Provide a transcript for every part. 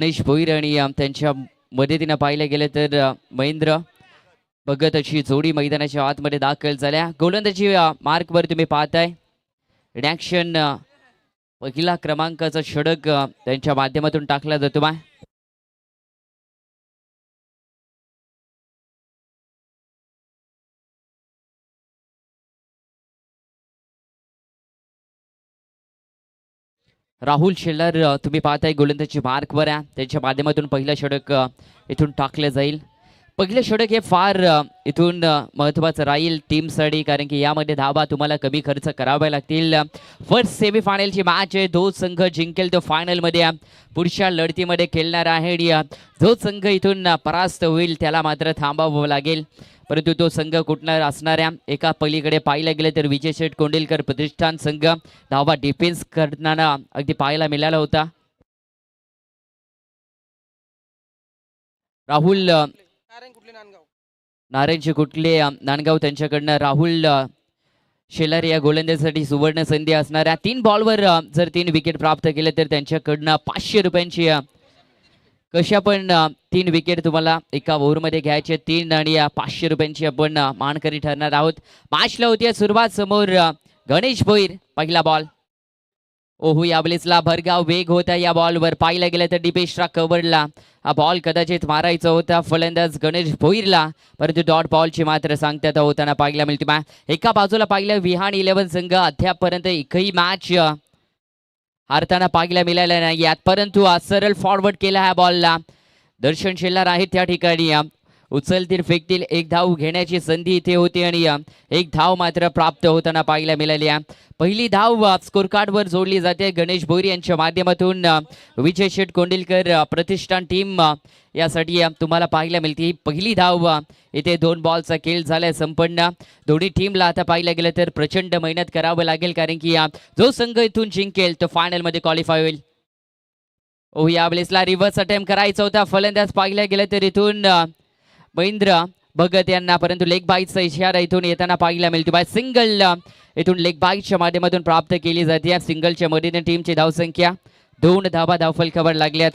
गणेश भोईर आणि त्यांच्या मदतीनं पाहिलं गेलं तर महेंद्र भगत अशी जोडी मैदानाच्या आतमध्ये दाखल झाल्या. गोलंदाजी मार्कवर तुम्ही पाहताय रिॲक्शन पहिला क्रमांकाचा षटक त्यांच्या माध्यमातून टाकला जातो. राहुल शेल्लर तुम्ही पाहताय गोलंदाजी मार्कवर आहे, त्यांच्या माध्यमातून पहिलं षटक इथून टाकलं जाईल. पहिलं षटक हे फार इथून महत्त्वाचं राहील टीमसाठी, कारण की यामध्ये धाबा तुम्हाला कमी खर्च करावे लागतील. फर्स्ट सेमीफायनलची मॅच आहे, जो संघ जिंकेल तो फायनलमध्ये पुढच्या लढतीमध्ये खेळणार आहे. जो संघ इथून परास्त होईल त्याला मात्र थांबावं लागेल, परंतु तो संघ कुठला असणाऱ्या एका पलीकडे पाहिलं गेलं तर विजय शेठ कोंडिलकर प्रतिष्ठान संघ धावा डिफेन्स करताना अगदी पाहायला मिळाला होता. राहुल नारायणचे कुठले नांदगाव त्यांच्याकडनं राहुल शेलार या गोलंदाजीसाठी सुवर्ण संधी असणाऱ्या 3 बॉलवर जर 3 विकेट प्राप्त केले तर त्यांच्याकडनं 500 रुपयांची कशा पण 3 विकेट तुम्हाला एका ओव्हरमध्ये घ्यायचे 3 आणि 500 रुपयांची आपण मानकरी ठरणार आहोत. मॅचला होती सुरुवात. समोर गणेश भोईर पहिला बॉल. ओहू याबलेसला भरगाव वेग होता या बॉलवर. पाहिलं गेलं तर डिपेशरा कव्हरला हा बॉल कदाचित मारायचा होता फलंदाज गणेश भोईरला, परंतु डॉट बॉलची मात्र सांगता होताना पाहायला मिळते. एका बाजूला पाहिलं विहान 11 संघ अद्यापपर्यंत एकही मॅच हारताना पाहायला मिळाला नाही यात, परंतु सरळ फॉरवर्ड केला ह्या बॉलला. दर्शन शेलार आहेत त्या ठिकाणी. उचलतील फेकतील, एक धाव घेण्याची संधी इथे होती आणि एक धाव मात्र प्राप्त होताना पाहायला मिळाली. पहिली धाव स्कोर कार्डवर जोडली जाते गणेश भोईर यांच्या माध्यमातून. विजय शेठ कोंडिलकर प्रतिष्ठान टीम यासाठी तुम्हाला पाहायला मिळते पहिली धाव. इथे 2 बॉलचा खेळ झालाय संपन्न. दोन्ही टीमला आता पाहायला गेलं तर प्रचंड मेहनत करावं लागेल, कारण की जो संघ इथून जिंकेल तो फायनलमध्ये क्वालिफाय होईल. ओ यावेळेसला रिव्हर्स अटेम्प्ट करायचा होता फलंदाज पाहिलं गेलं तर इथून महेंद्र भगत यांना, परंतु लेग बाईटचा इशारा इथून येताना पाहायला मिळतो. बाय सिंगल इथून लेग बाईटच्या माध्यमातून प्राप्त केली जाते. सिंगलच्या मदतीने टीमची धावसंख्या 2 धावा धावफलकावर लागल्यात.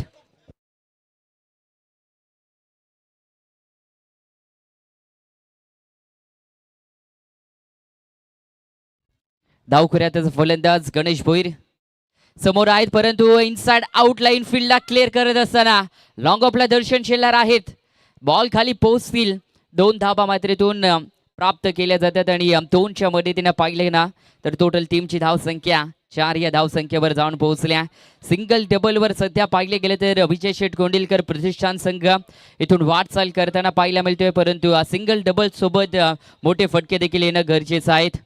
धावखुऱ्यातच फलंदाज गणेश भोईर समोर आहेत, परंतु इनसाइड आउट लाईन फील्डला क्लिअर करत असताना लॉंग ऑफला दर्शन शेलार आहेत. बॉल खाली पोहोचतील. 2 धावा मात्र इथून प्राप्त केल्या जातात आणि 2च्या मदतीने पाहिले ना तर टोटल टीमची धावसंख्या 4 या धावसंख्येवर जाऊन पोहोचल्या. सिंगल डबलवर सध्या पाहिले गेले तर विजय शेठ कोंडिलकर प्रतिष्ठान संघ इथून वाटचाल करताना पाहायला मिळतोय, परंतु सिंगल डबल सोबत मोठे फटके देखील येणं गरजेचं आहेत.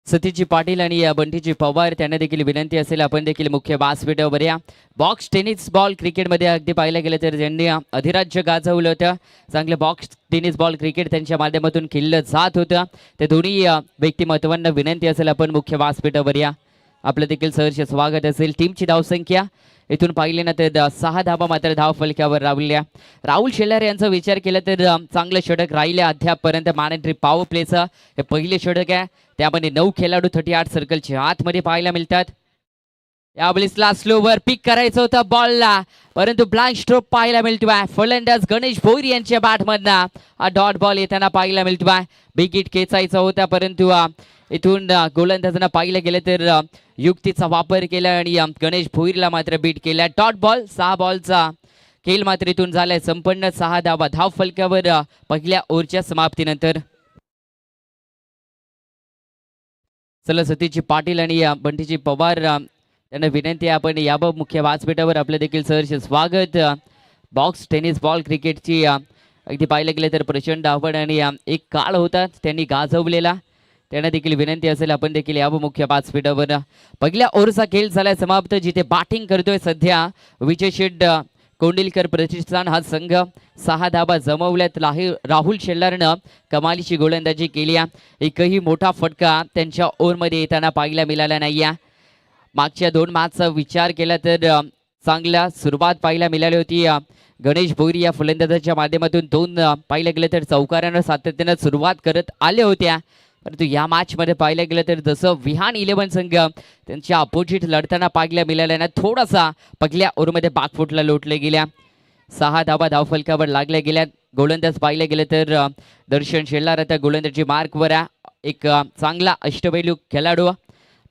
सतीजी पाटील आणि बंटीजी पवार त्यांना देखील विनंती असेल आपण देखील मुख्य व्यासपीठावर या. बॉक्स टेनिस बॉल क्रिकेटमध्ये अगदी पाहायला गेलं तर त्यांनी अधिराज्य गाजवलं होतं. चांगलं बॉक्स टेनिस बॉल क्रिकेट त्यांच्या माध्यमातून खेळलं जात होतं. त्या दोन्ही व्यक्तिमत्वांना विनंती असेल आपण मुख्य व्यासपीठावर या. आपलं देखील सहर्ष स्वागत असेल. टीमची धावसंख्या इथून पाहिले ना तर 6 धावा मात्र धाव फलकावर राहुल्या. राहुल शेलार यांचा विचार केला तर चांगलं षटक राहिले अद्यापपर्यंत. मॅनेटरी पॉवर प्लेचं हे पहिले षटक आहे, त्यामध्ये 9 खेळाडू 38 सर्कलच्या आतमध्ये पाहायला मिळतात. यावेळेसला स्लोवर पिक करायचं होतं बॉलला, परंतु ब्लाइंड स्ट्रोक पाहायला मिळतोय. फलंदाज गणेश भोईर यांच्या बॅटमधनं हा डॉट बॉल येताना पाहायला मिळतोय. बिग हिट खेचायचा होता, परंतु इथून गोलंदाजांना पाहिलं गेलं तर युक्तीचा वापर केला आणि गणेश भोईरला मात्र बीट केला. Dot ball. 6 बॉलचा खेळ मात्र इथून झालाय संपन्न. 6 धावा धाव फलकावर पहिल्या ओव्हरच्या समाप्तीनंतर. चला सतीजी पाटील आणि बंटीजी पवार त्यांना विनंती आहे आपण याबाबत मुख्य व्यासपीठावर आपलं देखील सहर्ष स्वागत. बॉक्स टेनिस बॉल क्रिकेटची अगदी पाहिलं गेलं तर प्रचंड आवड आणि एक काळ होता त्यांनी गाजवलेला, त्यांना देखील विनंती असेल आपण देखील यावं मुख्य व्यासपीठावर. पहिल्या ओव्हरचा खेळ झालाय समाप्त, जिथे बॅटिंग करतोय सध्या विजय शेठ कोंडिलकर प्रतिष्ठान हा संघ. 6 धावा जमवल्यात. राहुल शेल्लारनं कमालीची गोलंदाजी केली. एकही मोठा फटका त्यांच्या ओव्हरमध्ये येताना पाहायला मिळाला नाही. मागच्या 2 मॅचचा विचार केला तर चांगला सुरुवात पाहायला मिळाली होती गणेश भोईर या फलंदाजाच्या माध्यमातून दोन पाहिलं गेलं तर चौकारांना सातत्यानं सुरुवात करत आल्या होत्या, परंतु या मॅच मध्ये पाहिलं गेलं तर जसं विहान 11 संघ त्यांच्या अपोजिट लढताना पाहायला मिळाल्यानं थोडासा पहिल्या ओव्हरमध्ये बागफुटला लोटले गेल्या. 6 धावा धावफलकावर लागल्या गेल्या. गोलंदाज पाहिलं गेलं तर दर्शन शेलार आता गोलंदाजी मार्कवर एक चांगला अष्टपैलू खेळाडू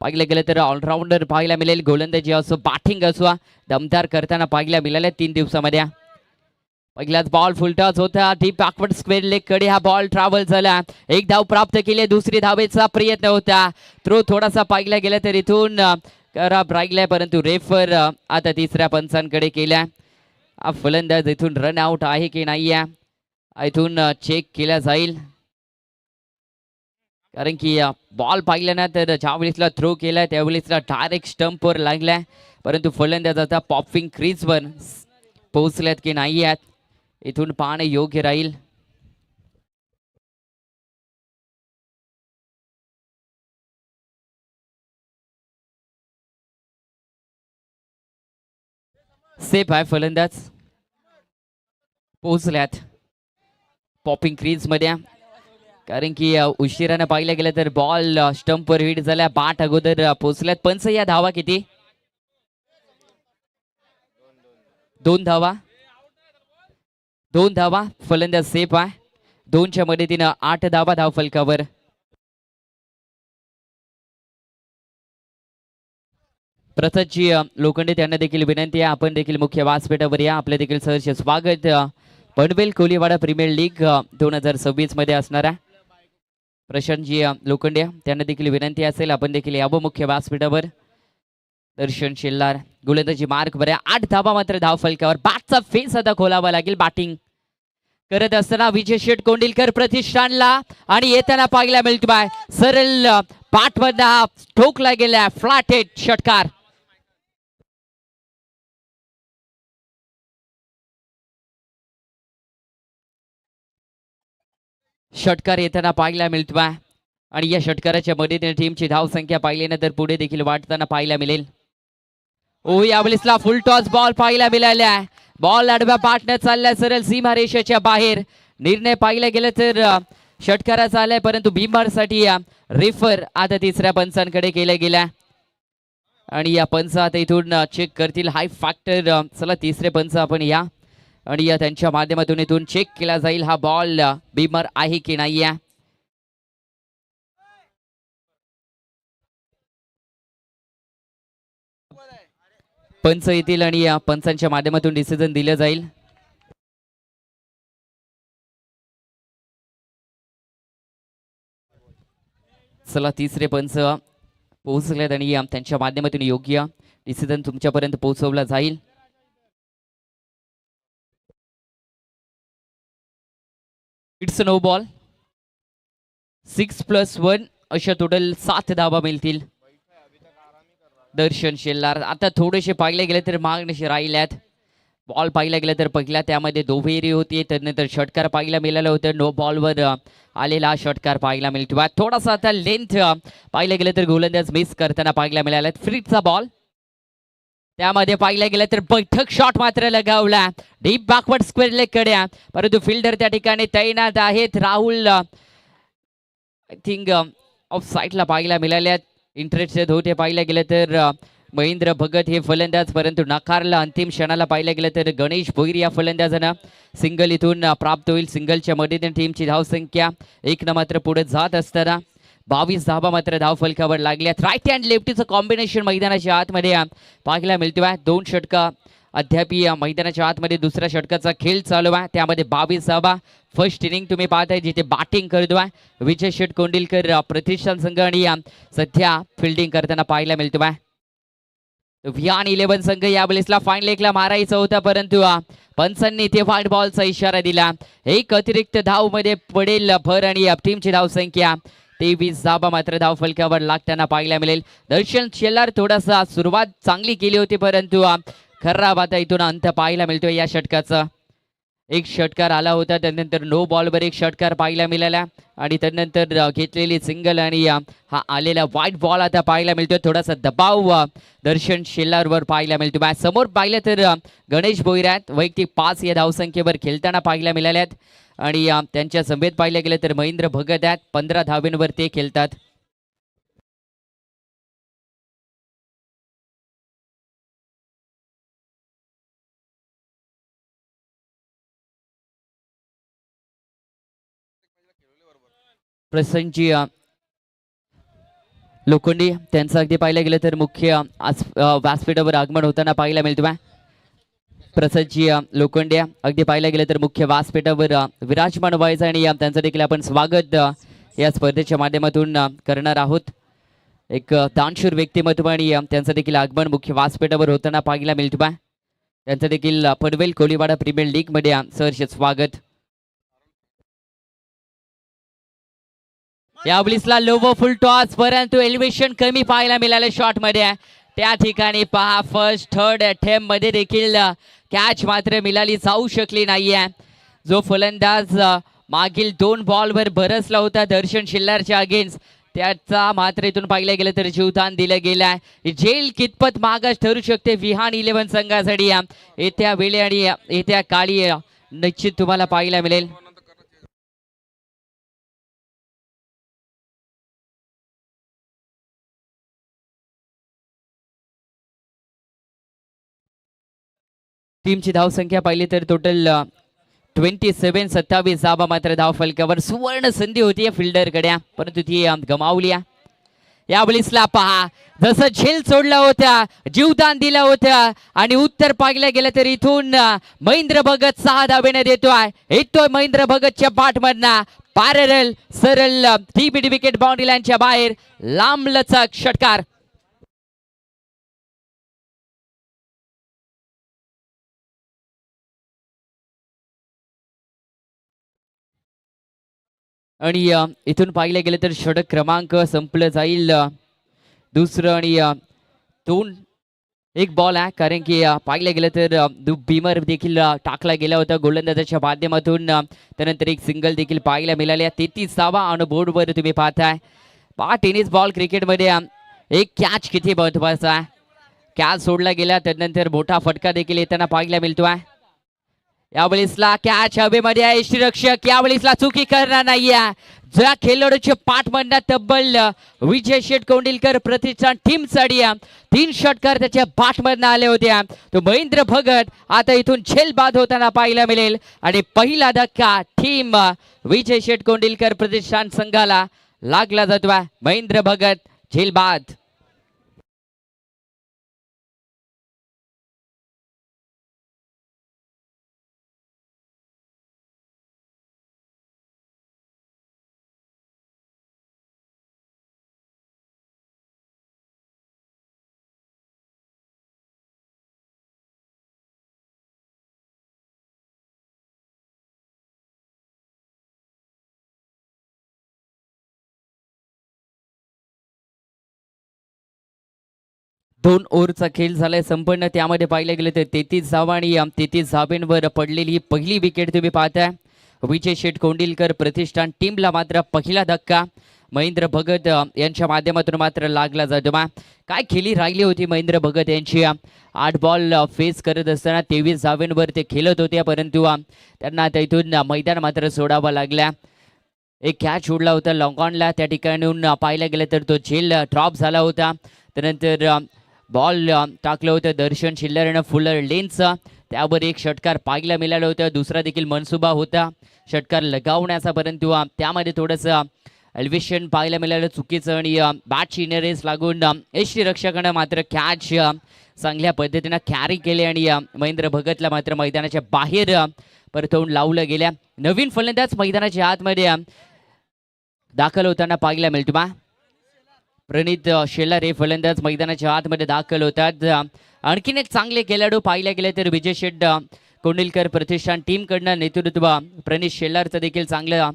पाहिलं गेलं तर ऑलराऊंडर पाहायला मिळेल. गोलंदाजी असो बॅटिंग असो दमदार करताना पाहायला मिळाल्या 3 दिवसामध्ये. पहिलाच बॉल फुलटॉस होता, डीप बॅकवर्ड स्क्वेअर लेग कडे हा बॉल ट्रॅव्हल झाला. एक धाव प्राप्त केली, दुसरी धावेचा प्रयत्न होता. थ्रो थोडासा पाहिला गेला तर इथून खराब राहिलाय, परंतु रेफर आता तिसऱ्या पंचांकडे केल्या. हा फलंदाज इथून रन आउट आहे की नाही इथून चेक केला जाईल, कारण की बॉल पाहिला ना तर ज्यावेळेसला थ्रो केला त्यावेळेसला डायरेक्ट स्टंपवर लागलाय, परंतु फलंदाज आता पॉपिंग क्रीजवर पोहोचल्यात की नाही आहेत इथून पाहणे योग्य राहील. सेफ आहे, फलंदाज पोहोचल्यात पॉपिंग क्रीज मध्ये, कारण की उशिरानं पाहिलं गेलं तर बॉल स्टंपवर हिट झाल्या, बाट अगोदर पोहोचल्यात. पंच या धावा किती? 2 धावा. 2 धावा. फलंदाज सेफ आहे. 2च्या मदतीनं 8 धावा धावफलकावर. प्रथमची लोखंडे त्यांना देखील विनंती आहे आपण देखील मुख्य व्यासपीठावर या. आपले देखील सहर्ष स्वागत पनवेल कोलीवाडा प्रीमियर लीग 2026 मध्ये असणारा प्रशांतजी लोखंडे त्यांना देखील विनंती असेल आपण देखील यावं मुख्य व्यासपीठावर. दर्शन शेलार गोलंदाजी मार्क बऱ्या 8 धावा मात्र धावफलकावर. बॅटचा फेस आता खोलावा लागेल. बॅटिंग करत असताना विजय शेठ कोंडिलकर प्रतिष्ठानला आणि येताना पाहायला मिळतोय सरळ बॅटमधला ठोकला गेला फ्लॅट हिट षटकार. षटकार येताना पाहायला मिळतोय आणि या षटकाराच्या मदतीने टीमची धावसंख्या पाहिल्यानंतर पुढे देखील वाढताना पाहायला मिळेल. ओ यावेळेसला फुल टॉस बॉल पाहायला मिळाला. बॉल आडव्या पाठनं चाललाय सरळ सीमारेषेच्या बाहेर. निर्णय पाहिला गेला तर षटकाराचा आलाय, परंतु भीमबारसाठी रेफर आता तिसऱ्या पंचांकडे केला गेला आणि या पंच आता इथून चेक करतील हाय फॅक्टर. चला तिसरे पंच आपण या आणि या त्यांच्या माध्यमातून इथून चेक केला जाईल हा बॉल बीमर आहे की नाही. पंच येतील आणि या पंचांच्या माध्यमातून डिसिजन दिलं जाईल. चला तिसरे पंच पोहोचलेत आणि त्यांच्या माध्यमातून योग्य डिसिजन तुमच्यापर्यंत पोहोचवला जाईल. It's no ball. 6+1 अशा टोटल 7 धावा मिळतील. दर्शन शेलार आता थोडेसे पाहिले गेले तर मागणीशी राहिल्यात. बॉल पाहिला गेला तर पहिला त्यामध्ये दोभेरी होती, त्यानंतर षटकार पाहायला मिळालं होतं. नो बॉलवर आलेला षटकार पाहायला मिळतो. थोडासा आता लेंथ पाहिलं गेलं तर गोलंदाज मिस करताना पाहायला मिळाला. फ्रीचा बॉल त्यामध्ये पाहिला गेला तर बैठक शॉट मात्र लगावला डीप बॅकवर्ड स्क्वेअर लेग कडे, परंतु फिल्डर त्या ठिकाणी तैनात आहेत. राहुल आय थिंक ऑफ साईडला पाहायला मिळाल्यात. इंटरेस्टेड होते पाहिलं गेलं तर महेंद्र भगत हे फलंदाज, परंतु नकारला अंतिम क्षणाला पाहिलं गेलं तर गणेश भोईर या फलंदाजानं सिंगल इथून प्राप्त होईल. सिंगलच्या मदतीने टीमची धावसंख्या 1 मात्र पुढे जात असताना 22 धावा मात्र धावफलकावर लागल्यात. राईट अँड लेफ्टीचं कॉम्बिनेशन मैदानाच्या आतमध्ये पाहायला मिळतोय. 2 षटका अद्याप मैदानाच्या आतमध्ये दुसऱ्या षटकाचा खेळ चालू आहे. त्यामध्ये 22 धावा. फर्स्ट इनिंग तुम्ही पाहताय जिथे बॅटिंग करतोय विजय शेठ कोंडिलकर प्रतिष्ठान संघ आणि सध्या फिल्डिंग करताना पाहायला मिळतोय विहान 11 संघ. यावेळेसला फाईन लेगला मारायचा होता, परंतु पंचांनी ते व्हाईट बॉलचा इशारा दिला. एक अतिरिक्त धाव मध्ये पडेल भर आणि टीमची धावसंख्या 23 धावा मात्र धावफलकावर लागताना पाहायला मिळेल. दर्शन शेलार थोडासा सुरुवात चांगली केली होती, परंतु खराब आता इथून अंत पाहायला मिळतोय या षटकाचा. एक षटकार आला होता, त्यानंतर नो बॉलवर एक षटकार पाहायला मिळाला आणि त्यानंतर घेतलेली सिंगल आणि हा आलेला व्हाईट बॉल आता पाहायला मिळतोय. थोडासा दबाव दर्शन शेलारवर पाहायला मिळतो. मॅच समोर पाहिलं तर गणेश भोईरात वैयक्तिक 5 या धावसंख्येवर खेळताना पाहायला मिळाल्यात आणि त्यांच्या समेत पाहिलं गेलं तर महेंद्र भगत आहेत 15 धावेंवर ते खेळतात. प्रसन्नजी लोखंडी त्यांचं अगदी पाहिलं गेलं तर मुख्य व्यासपीठावर आगमन होताना पाहायला मिळतो. प्रसन्नजी लोखंडे अगदी पाहायला गेलं तर मुख्य व्यासपीठावर विराजमान व्हायचं आणि त्यांचं देखील आपण स्वागत या स्पर्धेच्या माध्यमातून करणार आहोत. एक दानशूर व्यक्तिमत्व आणि त्यांचं देखील आगमन मुख्य व्यासपीठावर होताना पाहायला मिळतो. त्यांचं देखील पनवेल कोळीवाडा प्रीमियर लीग मध्ये सहर्ष स्वागत. या बॉलिसला लोवर फुल टॉस, परंतु एलिव्हेशन कमी पाहायला मिळालं शॉट मध्ये. त्या ठिकाणी पहा फर्स्ट थर्ड अटेम्प्ट मध्ये देखील कॅच मात्र मिळाली जाऊ शकली नाहीये. जो फलंदाज मागील 2 बॉलवर बरसला होता दर्शन शिल्लारच्या अगेन्स्ट, त्याचा मात्र इथून पाहिलं गेलं तर जीवदान दिलं गेलं आहे. जेल कितपत मागास ठरू शकते विहान 11 संघासाठी येत्या वेळी आणि येत्या काळी निश्चित तुम्हाला पाहायला मिळेल. टीमची धावसंख्या पाहिली तर टोटल 27, 27 धावा मात्र धाव फलकावर. सुवर्ण संधी होती फिल्डरकडे परंतु ती गमावली. या बॉलिसला पहा जसं झेल सोडला होता, जीवदान दिलं होतं आणि उत्तर पाहिलं गेलं तर इथून महेंद्र भगत 6 धावेने येतोय महेंद्र भगतच्या बॅटमधनं पॅरल सरळ 3 विकेट बाउंड्री लाईनच्या बाहेर लांब लचक षटकार. आणि इथून पाहिलं गेलं तर षटक क्रमांक संपलं जाईल. दुसरं आणि 2-1 बॉल आहे, कारण की पाहिलं गेलं तर बीमर देखील टाकला गेला होता गोलंदाजाच्या माध्यमातून. त्यानंतर एक सिंगल देखील पाहायला मिळाली. 33 धावा ऑन बोर्डवर तुम्ही पाहताय. टेनिस बॉल क्रिकेटमध्ये एक कॅच किती महत्वाचा आहे. कॅच सोडला गेला त्यानंतर मोठा फटका देखील येताना पाहायला मिळतोय. या बॉलिसला कॅच हवेमध्ये आहे. यष्टीरक्षक या बॉलिसला चुकी करणार नाहीये. ज्या खेळाडूच्या पाठमधनं तब्बल विजय शेठ कोंडिलकर प्रतिष्ठान टीम साठी 3 षटकार त्याच्या पाठमधनं आले होते. तो महेंद्र भगत आता इथून झेल बाद होताना पाहायला मिळेल आणि पहिला धक्का टीम विजय शेठ कोंडिलकर प्रतिष्ठान संघाला लागला जातोय. महेंद्र भगत झेल बाद. दोन ओव्हरचा खेळ झालाय संपन्न. त्यामध्ये पाहिलं गेलं तर 33 धावा आणि 33 धावांवर पडलेली पहिली विकेट तुम्ही पाहताय. विजय शेठ कोंडिलकर प्रतिष्ठान टीमला मात्र पहिला धक्का महेंद्र भगत यांच्या माध्यमातून मात्र लागला जातो. काय खेळी राहिली होती महेंद्र भगत यांची. 8 बॉल फेस करत असताना 23 धावांवर ते खेळत होते, परंतु त्यांना इथून मैदान मात्र सोडावं लागला. एक कॅच उडला होता लॉंग ऑनला, त्या ठिकाणून पाहायला गेलं तर तो झेल ड्रॉप झाला होता. त्यानंतर बॉल टाकलं होतं दर्शन शिल्लरनं फुलर लेनचं, त्यावर एक षटकार पाहायला मिळालं होतं. दुसरा देखील मनसुबा होता षटकार लगावण्याचा, परंतु त्यामध्ये थोडंसं एलिव्हेशन पाहायला मिळालं चुकीचं आणि बॅटची इनरेस लागून यष्टीरक्षकानं मात्र कॅच चांगल्या पद्धतीनं कॅरी केले आणि महेंद्र भगतला मात्र मैदानाच्या बाहेर परतवून लावलं गेल्या. नवीन फलंदाज मैदानाच्या आतमध्ये दाखल होताना पाहायला मिळतो. प्रणित शेलार हे फलंदाज मैदानाच्या आतमध्ये दाखल होतात. आणखीन एक चांगले खेळाडू पाहिला गेले तर विजय शेठ कोंडिलकर प्रतिष्ठान टीमकडनं नेतृत्व प्रणित शेलारचं देखील चांगलं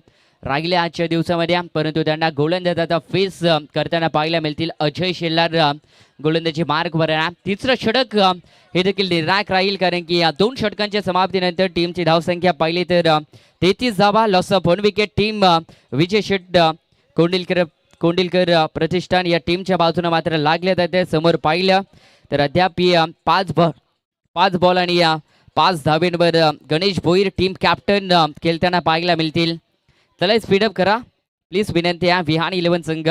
राहिले आजच्या दिवसामध्ये, परंतु त्यांना गोलंदाज आता फेस करताना पाहायला मिळतील. अजय शेलार गोलंदाजी मार्कवर आहे. तिसरं षटक हे देखील निर्णायक राहील, कारण की या 2 षटकांच्या समाप्तीनंतर टीमची धावसंख्या पाहिली तर 33 धावा. Loss of 1 wicket. टीम विजय शेट कोंडिलकर प्रतिष्ठान या टीमच्या बाजूने मात्र लागले जाते. समोर पाहिलं तर अद्याप 5 बॉल आणि 5 धावेंवर गणेश भोईर टीम कॅप्टन खेळताना पाहायला मिळतील. चला स्पीडअप करा प्लीज, विनंती आहे. विहान 11 संघ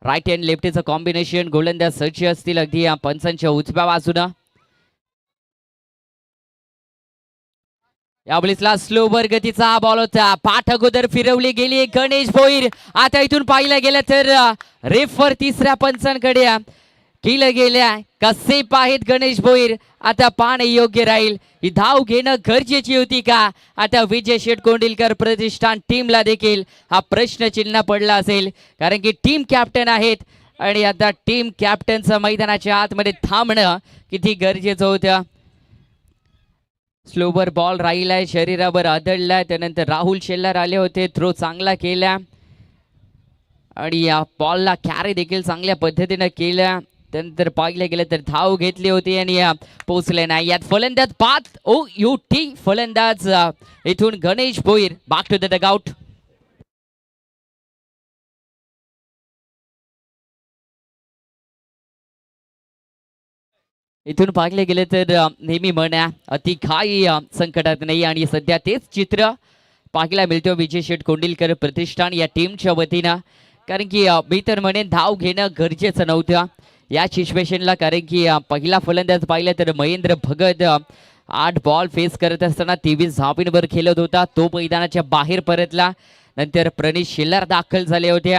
राईट हँड लेफ्टीचं कॉम्बिनेशन. गोलंदाज सज्ज असतील अगदी पंचांच्या उजव्या बाजूनं. यावेळेसला स्लोवर गतीचा हा बॉल होता. पाठ अगोदर फिरवली गेली गणेश भोईर. आता इथून पाहिलं गेलं तर रेफर तिसऱ्या पंचांकडे केलं गेल्या. कसे आहेत गणेश भोईर, आता पाहणे योग्य राहील. ही धाव घेणं गरजेची होती का? आता विजय शेट कोंडिलकर प्रतिष्ठान टीमला देखील हा प्रश्नचिन्ह पडला असेल, कारण की टीम कॅप्टन आहेत आणि आता टीम कॅप्टनचं मैदानाच्या आतमध्ये थांबणं किती गरजेचं होतं. स्लोवर बॉल राहिलाय, शरीरावर आदळलाय. त्यानंतर राहुल शेलार आले होते, थ्रो चांगला केला आणि या बॉलला कॅरी देखील चांगल्या पद्धतीने केला. त्यानंतर पाहिलं गेलं तर धाव घेतली होती आणि पोचले नाही. यात फलंदाज पाच फलंदाज इथून Ganesh Bhoir. Back to the dugout. इथून पाहिले गेले तर नेहमी म्हणा अति घाई संकटात नाही, आणि सध्या तेच चित्र पाहायला मिळतो विजय शेट कोंडिलकर प्रतिष्ठान या टीमच्या वतीनं. कारण की मी तर म्हणेन धाव घेणं गरजेचं नव्हतं या सिच्युएशनला, कारण की पहिला फलंदाज पाहिला तर महेंद्र भगत 8 बॉल फेस करत असताना 23 धावांवर खेळत होता. तो मैदानाच्या बाहेर परतला. नंतर प्रणीत शेलार दाखल झाले होते,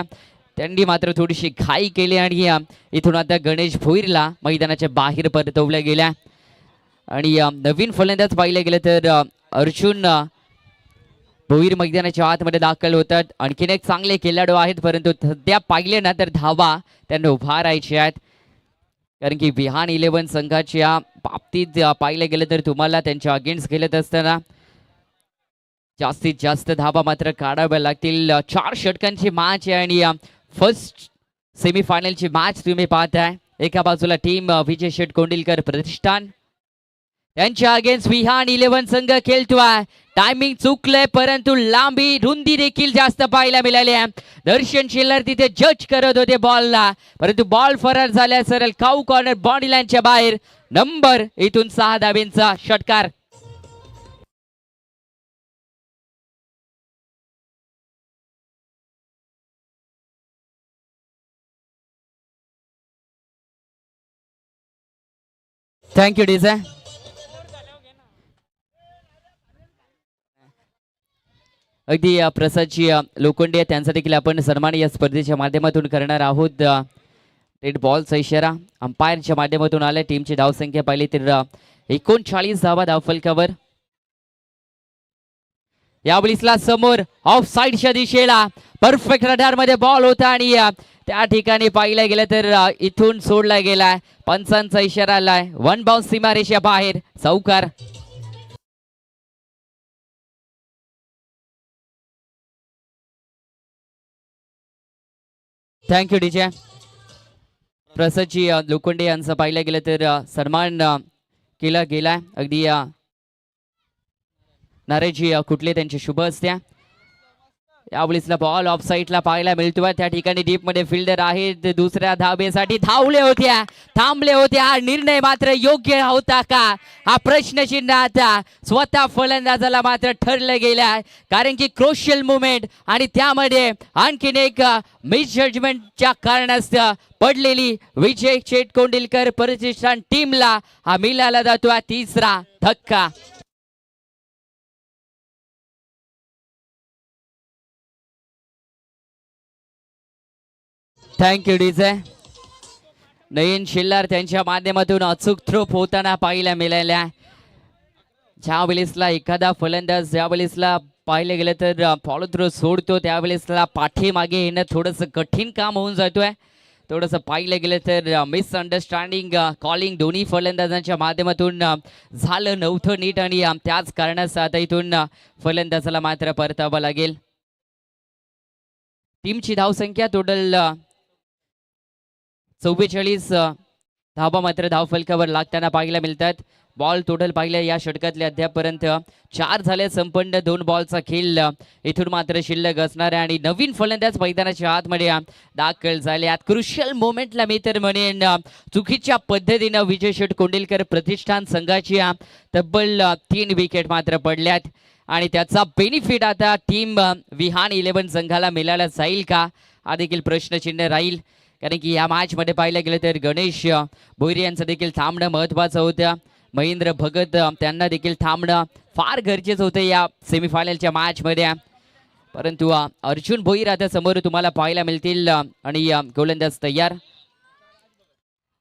त्यांनी मात्र थोडीशी घाई केली आणि इथून आता गणेश भोईरला मैदानाच्या बाहेर परतवल्या गेल्या. आणि नवीन फलंदाज पाहिलं गेलं तर अर्जुन भोईर मैदानाच्या आतमध्ये दाखल होतात. आणखीन एक चांगले खेळाडू आहेत, परंतु सध्या पाहिले ना तर धावा त्यांना उभा राहायचे आहेत, कारण की विहान 11 संघाच्या बाबतीत पाहिलं गेलं तर तुम्हाला त्यांच्या अगेन्स्ट खेळत असताना जास्तीत जास्त धावा मात्र काढाव्या लागतील. 4 षटकांची मॅच आहे आणि फर्स्ट सेमीफायनलची मॅच तुम्ही पाहताय. एका बाजूला टीम विजय शेट कोंडिलकर प्रतिष्ठान, त्यांच्या अगेन्स्ट विहान 11 संघ खेळतोय. टायमिंग चुकलंय, परंतु लांबी रुंदी देखील जास्त पाहायला मिळाली आहे. दर्शन शेलार तिथे जज करत होते बॉलला, परंतु बॉल फरार झाल्या. सरळ काऊ कॉर्नर बॉडी लाईनच्या बाहेर. नंबर इथून 6 धावेंचा षटकार. Thank you DJ. अगदी प्रसादजी लोखंडे त्यांचा देखील आपण सन्मान या स्पर्धेच्या माध्यमातून करणार आहोत. रेड बॉलचा इशारा अंपायरच्या माध्यमातून आला. टीमची धावसंख्या पाहिली तर 39 धावा धावफलकावर. यावेळीसला समोर ऑफ साइडच्या दिशेला परफेक्ट रडार मध्ये बॉल होता आणि त्या ठिकाणी पाहिलं गेलं तर इथून सोडला गेलाय. पंचांचा इशारा आलाय. 1 बाउन्स सीमारेषा बाहेर. चौकार. Thank you DJ. प्रसादजी लोखंडे यांचं पाहिलं गेलं तर सन्मान केला गेलाय. अगदी नारेजी कुठले त्यांचे शुभ असत्या. यावेळीसला बॉल ऑफ साईडला पाहायला मिळतोय. त्या ठिकाणी डीप मध्ये फिल्डर आहेत. दुसऱ्या धावेसाठी धावले होत्या, थांबले होते. हा निर्णय मात्र योग्य होता का, हा प्रश्नचिन्ह आता स्वतः फलंदाजाला मात्र ठरलं गेलाय, कारण की क्रोशियल मुवमेंट आणि त्यामध्ये आणखीन एक मिस जजमेंटच्या कारणास्तव पडलेली विजय शेट कोंडिलकर प्रतिष्ठान टीमला हा मिळाला जातोय तिसरा धक्का. Thank you DJ. नयन शेलार त्यांच्या माध्यमातून अचूक थ्रो होताना पाहायला मिळाल्या. ज्या वेळेसला एखादा फलंदाज ज्या वेळेसला पाहिलं गेलं तर फॉलो थ्रो सोडतो, त्यावेळेसला पाठीमागे येणं थोडंसं कठीण काम होऊन जातोय. थोडंसं पाहिलं गेलं तर मिसअंडरस्टँडिंग कॉलिंग दोन्ही फलंदाजांच्या माध्यमातून झालं नव्हतं नीट, आणि त्याच कारणास्तव आता इथून फलंदाजाला मात्र परतावं लागेल. टीमची धावसंख्या टोटल 44 धावा मात्र धाव फलकावर लागताना पाहायला मिळतात. बॉल टोटल पाहिलं या षटकातले अद्यापपर्यंत 4 झाले संपन्न. 2 बॉलचा खेळ इथून मात्र शिल्लक असणार आहे आणि नवीन फलंदाज मैदानाच्या आतमध्ये दाखल झाले. क्रुशियल मोमेंटला मी तर म्हणेन चुकीच्या पद्धतीनं विजय शेठ कोंडिलकर प्रतिष्ठान संघाची तब्बल 3 विकेट मात्र पडल्यात आणि त्याचा बेनिफिट आता टीम विहान 11 संघाला मिळाला जाईल का हा देखील प्रश्नचिन्ह राहील. कारण की या मॅच मध्ये पाहिलं गेलं तर गणेश भोईर यांचं देखील थांबणं महत्वाचं होतं. महेंद्र भगत त्यांना देखील थांबणं फार गरजेचं होतं या सेमीफायनलच्या मॅच मध्ये. परंतु अर्जुन भोईर आता समोर तुम्हाला पाहायला मिळतील आणि गोलंदाज तयार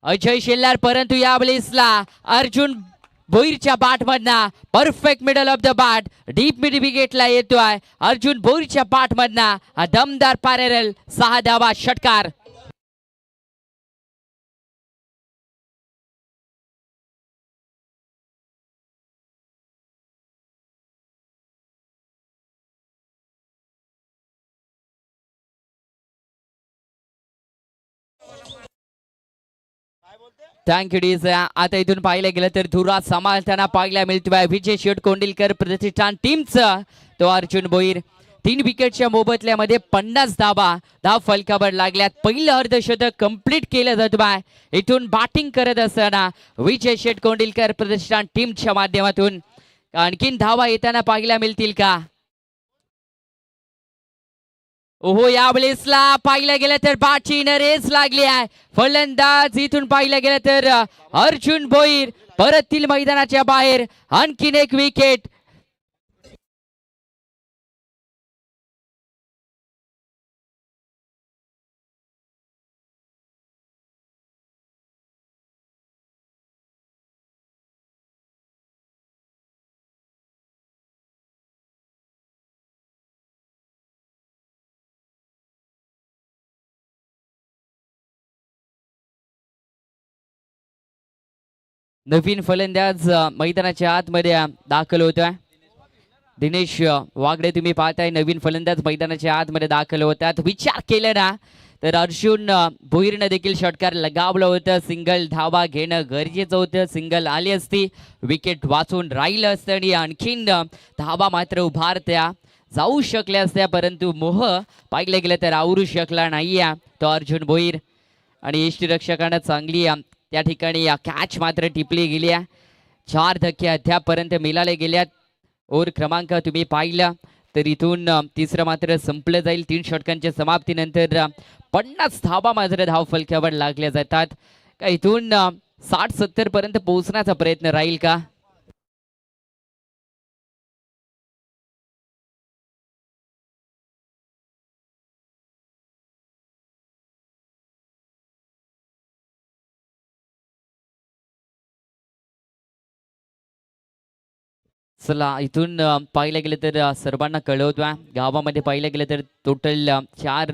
अजय शेलार. परंतु या बॉलिंगला अर्जुन भोईरच्या बॅटमधनं perfect middle of the bat deep mid विकेटला येतोय. अर्जुन भोईरच्या बॅटमधनं हा दमदार पॅरेरल 6 धावा षटकार. Thank you DJs. आता इथून पाहिलं गेलं तर धुरा सांभाळताना पाहायला मिळतोय विजय शेठ कोंडिलकर प्रतिष्ठान टीमचं तो अर्जुन भोईर. 3 विकेटच्या मोबदल्यामध्ये 50 धाव फलकावर लागल्यात. पहिलं अर्धशतक कंप्लीट केलं जातोय. इथून बॅटिंग करत असताना विजय शेठ कोंडिलकर प्रतिष्ठान टीमच्या माध्यमातून आणखीन धावा येताना पाहायला मिळतील का? ओहो या बॉलिंगला पाहिलं गेलं तर बॅटची रेस लागली आहे. फलंदाज इथून पाहिलं गेलं तर अर्जुन भोईर परततील मैदानाच्या बाहेर. आणखीन एक विकेट. नवीन फलंदाज मैदानाच्या आतमध्ये दाखल होतोय. दिनेश वागडे तुम्ही पाहताय नवीन फलंदाज मैदानाच्या आतमध्ये दाखल होतात. विचार केला ना तर अर्जुन भोईरनं देखील षटकार लगावलं होतं. सिंगल धावा घेणं गरजेचं होतं. सिंगल आली असती विकेट वाचून राहिलं असतं आणि आणखीन धावा मात्र उभारत्या जाऊ शकल्या असत्या. परंतु मोह पाहिलं गेलं तर आवरू शकला नाहीये तो अर्जुन भोईर आणि यष्टीरक्षकांना चांगली त्या ठिकाणी कॅच मात्र टिपली गेली. 4 धक्के अद्यापर्यंत मिळाले गेल्यात. ओव्हर क्रमांक तुम्ही पाहिला तर इथून तिसरं मात्र संपलं जाईल. 3 षटकांच्या समाप्तीनंतर 50 धावा मात्र धाव फलकावर लागल्या जातात. का इथून 60-70 पर्यंत पोहोचण्याचा प्रयत्न राहील का? चला इथून पाहिलं गेलं तर सर्वांना कळवतोय. गावामध्ये पाहिलं गेलं तर टोटल 4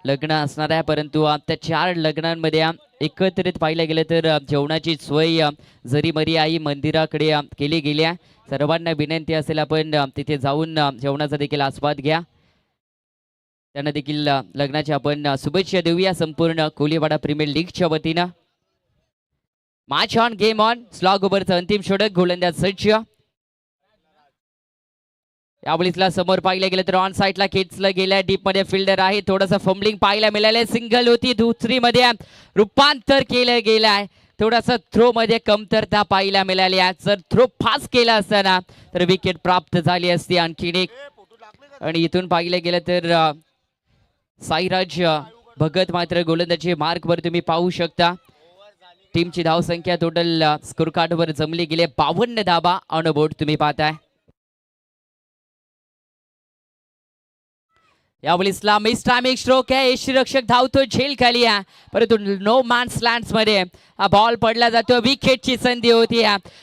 लग्न असणार आहे. परंतु त्या 4 लग्नांमध्ये एकत्रित पाहिलं गेलं तर जेवणाची सोय जरी मरी आई मंदिराकडे केली गेली आहे. सर्वांना विनंती असेल आपण तिथे जाऊन जेवणाचा देखील आस्वाद घ्या. त्यांना देखील लग्नाची आपण शुभेच्छा देऊया संपूर्ण कोलीवाडा प्रीमियर लीगच्या वतीनं. Match on game on. Slog ओव्हरचं अंतिम षटक. गोलंदाज सज्ज. या बॉलिंगला समोर पाहिलं गेलं तर ऑन साईडला खेचलं गेलं. डीप मध्ये फिल्डर आहे. थोडंसं फंबलिंग पाहायला मिळालंय. सिंगल होती दुसरीमध्ये रूपांतर केलं गेलंय. थोडासा थ्रो मध्ये कमतरता पाहायला मिळाली. जर थ्रो फास्ट केला असताना तर विकेट प्राप्त झाली असती आणखीन एक. आणि इथून पाहिलं गेलं तर साईराज भगत मात्र गोलंदाजी मार्कवर तुम्ही पाहू शकता. टीमची धावसंख्या टोटल स्कोर कार्डवर जमली गेली 52 धावा ऑन बोर्ड तुम्ही पाहताय. या बॉलिंगला मिस टायमिंग स्ट्रोक आहे. यष्टीरक्षक धावतो झेल खाली आहे. परंतु नो मॅन्स लँड्स मध्ये हा बॉल पडला जातो. विकेटची संधी होती.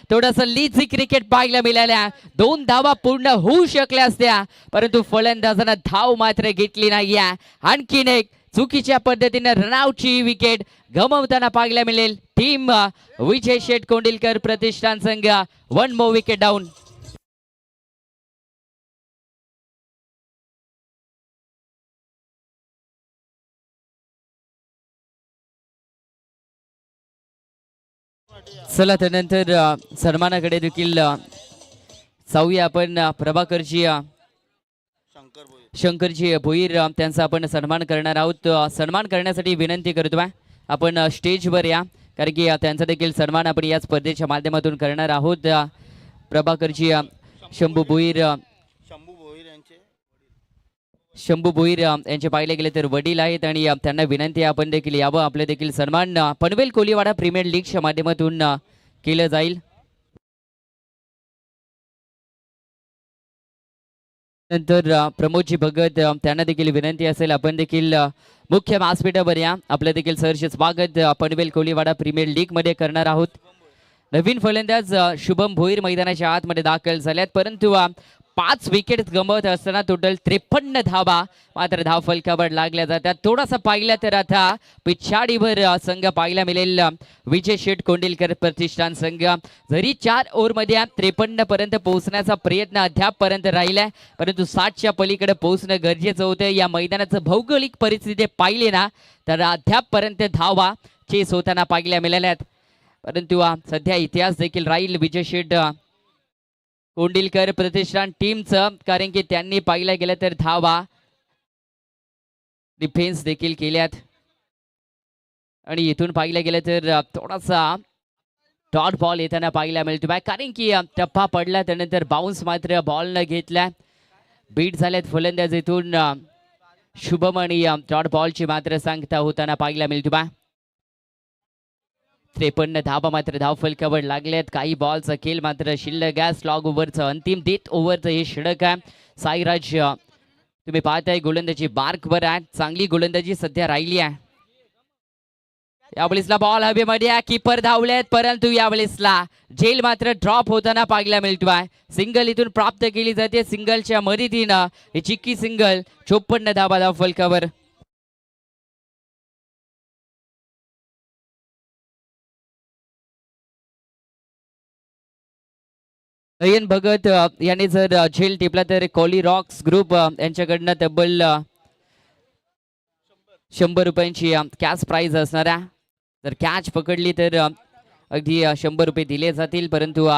थोडंसं लीजी क्रिकेट पाहायला मिळाल्या. 2 धावा पूर्ण होऊ शकल्या असत्या परंतु फलंदाजानं धाव मात्र घेतली नाही. आणखीन एक चुकीच्या पद्धतीने रनआउटची विकेट गमावताना पाहायला मिळेल टीम विजय शेठ कोंडिलकर प्रतिष्ठान संघ. 1 मोर विकेट डाऊन. चला त्यानंतर सन्मानाकडे देखील जाऊया आपण. प्रभाकरजी शंकरजी भोईर त्यांचा आपण सन्मान करणार आहोत. सन्मान करण्यासाठी विनंती करतोय आपण स्टेजवर या, कारण की त्यांचा देखील सन्मान आपण या स्पर्धेच्या माध्यमातून करणार आहोत. प्रभाकरजी शंभू भोईर यांचे पाहिले गेले तर वडील आहेत आणि त्यांना विनंती आपण देखील यावं. आपले देखील सन्मान पनवेल कोलीवाडा प्रीमियर लीगच्या माध्यमातून केलं जाईल. नंतर प्रमोदजी भगत त्यांना देखील विनंती असेल आपण देखील मुख्य व्यासपीठावर या. आपलं देखील सहर्ष स्वागत पनवेल कोलीवाडा प्रीमियर लीग मध्ये करणार आहोत. नवीन फलंदाज शुभम भोईर मैदानाच्या आतमध्ये दाखल झाल्यात, परंतु 5 विकेट गमवत असताना टोटल 53 धावा मात्र धाव फलकावर लागल्या जातात. थोडासा पाहिलं तर आता पिछाडीवर संघ पाहायला मिळेल विजय शेठ कोंडिलकर प्रतिष्ठान संघ. जरी 4 ओव्हरमध्ये 53 पर्यंत पोहोचण्याचा प्रयत्न अद्यापपर्यंत राहिलाय, परंतु 60च्या पलीकडे पोहोचणं गरजेचं होतं. या मैदानाचं भौगोलिक परिस्थिती पाहिली ना तर अद्यापपर्यंत धावा चेस होताना पाहायला मिळाल्या आहेत, परंतु सध्या इतिहास देखील राहील विजय शेठ कोंडिलकर प्रतिष्ठान टीमचं, कारण की त्यांनी पाहिलं गेलं तर धावा डिफेन्स देखील केल्यात. आणि इथून पाहिलं गेलं तर थोडासा डॉट बॉल येताना पाहायला मिळतो, कारण की टप्पा पडला त्यानंतर बाउन्स मात्र बॉल न घेतला बीट झाल्यात फलंदाज. इथून शुभम आणि डॉट बॉलची मात्र सांगता होताना पाहायला मिळतो. 53 धावा मात्र धाव फलकावर लागल्यात. काही बॉलचा खेळ मात्र शिल्लक आहे. स्लॉग ओव्हरचं अंतिम डेथ ओव्हरचं हे षटक आहे. साईराज तुम्ही पाहताय गोलंदाजी बार्कवर आहे, चांगली गोलंदाजी सध्या राहिली आहे. यावेळेसला बॉल हवेमध्ये कीपर धावलेत, परंतु यावेळेसला झेल मात्र ड्रॉप होताना पाहायला मिळतोय. सिंगल इथून प्राप्त केली जाते. सिंगलच्या मदतीनं ही चिक्की सिंगल 54 धावा धाव फलकावर. नयन भगत यांनी जर झेल टिपला तर कोली रॉक्स ग्रुप यांच्याकडनं तब्बल 100 रुपयांची कॅश प्राइज असणार आहे. जर कॅच पकडली तर अगदी 100 रुपये दिले जातील, परंतु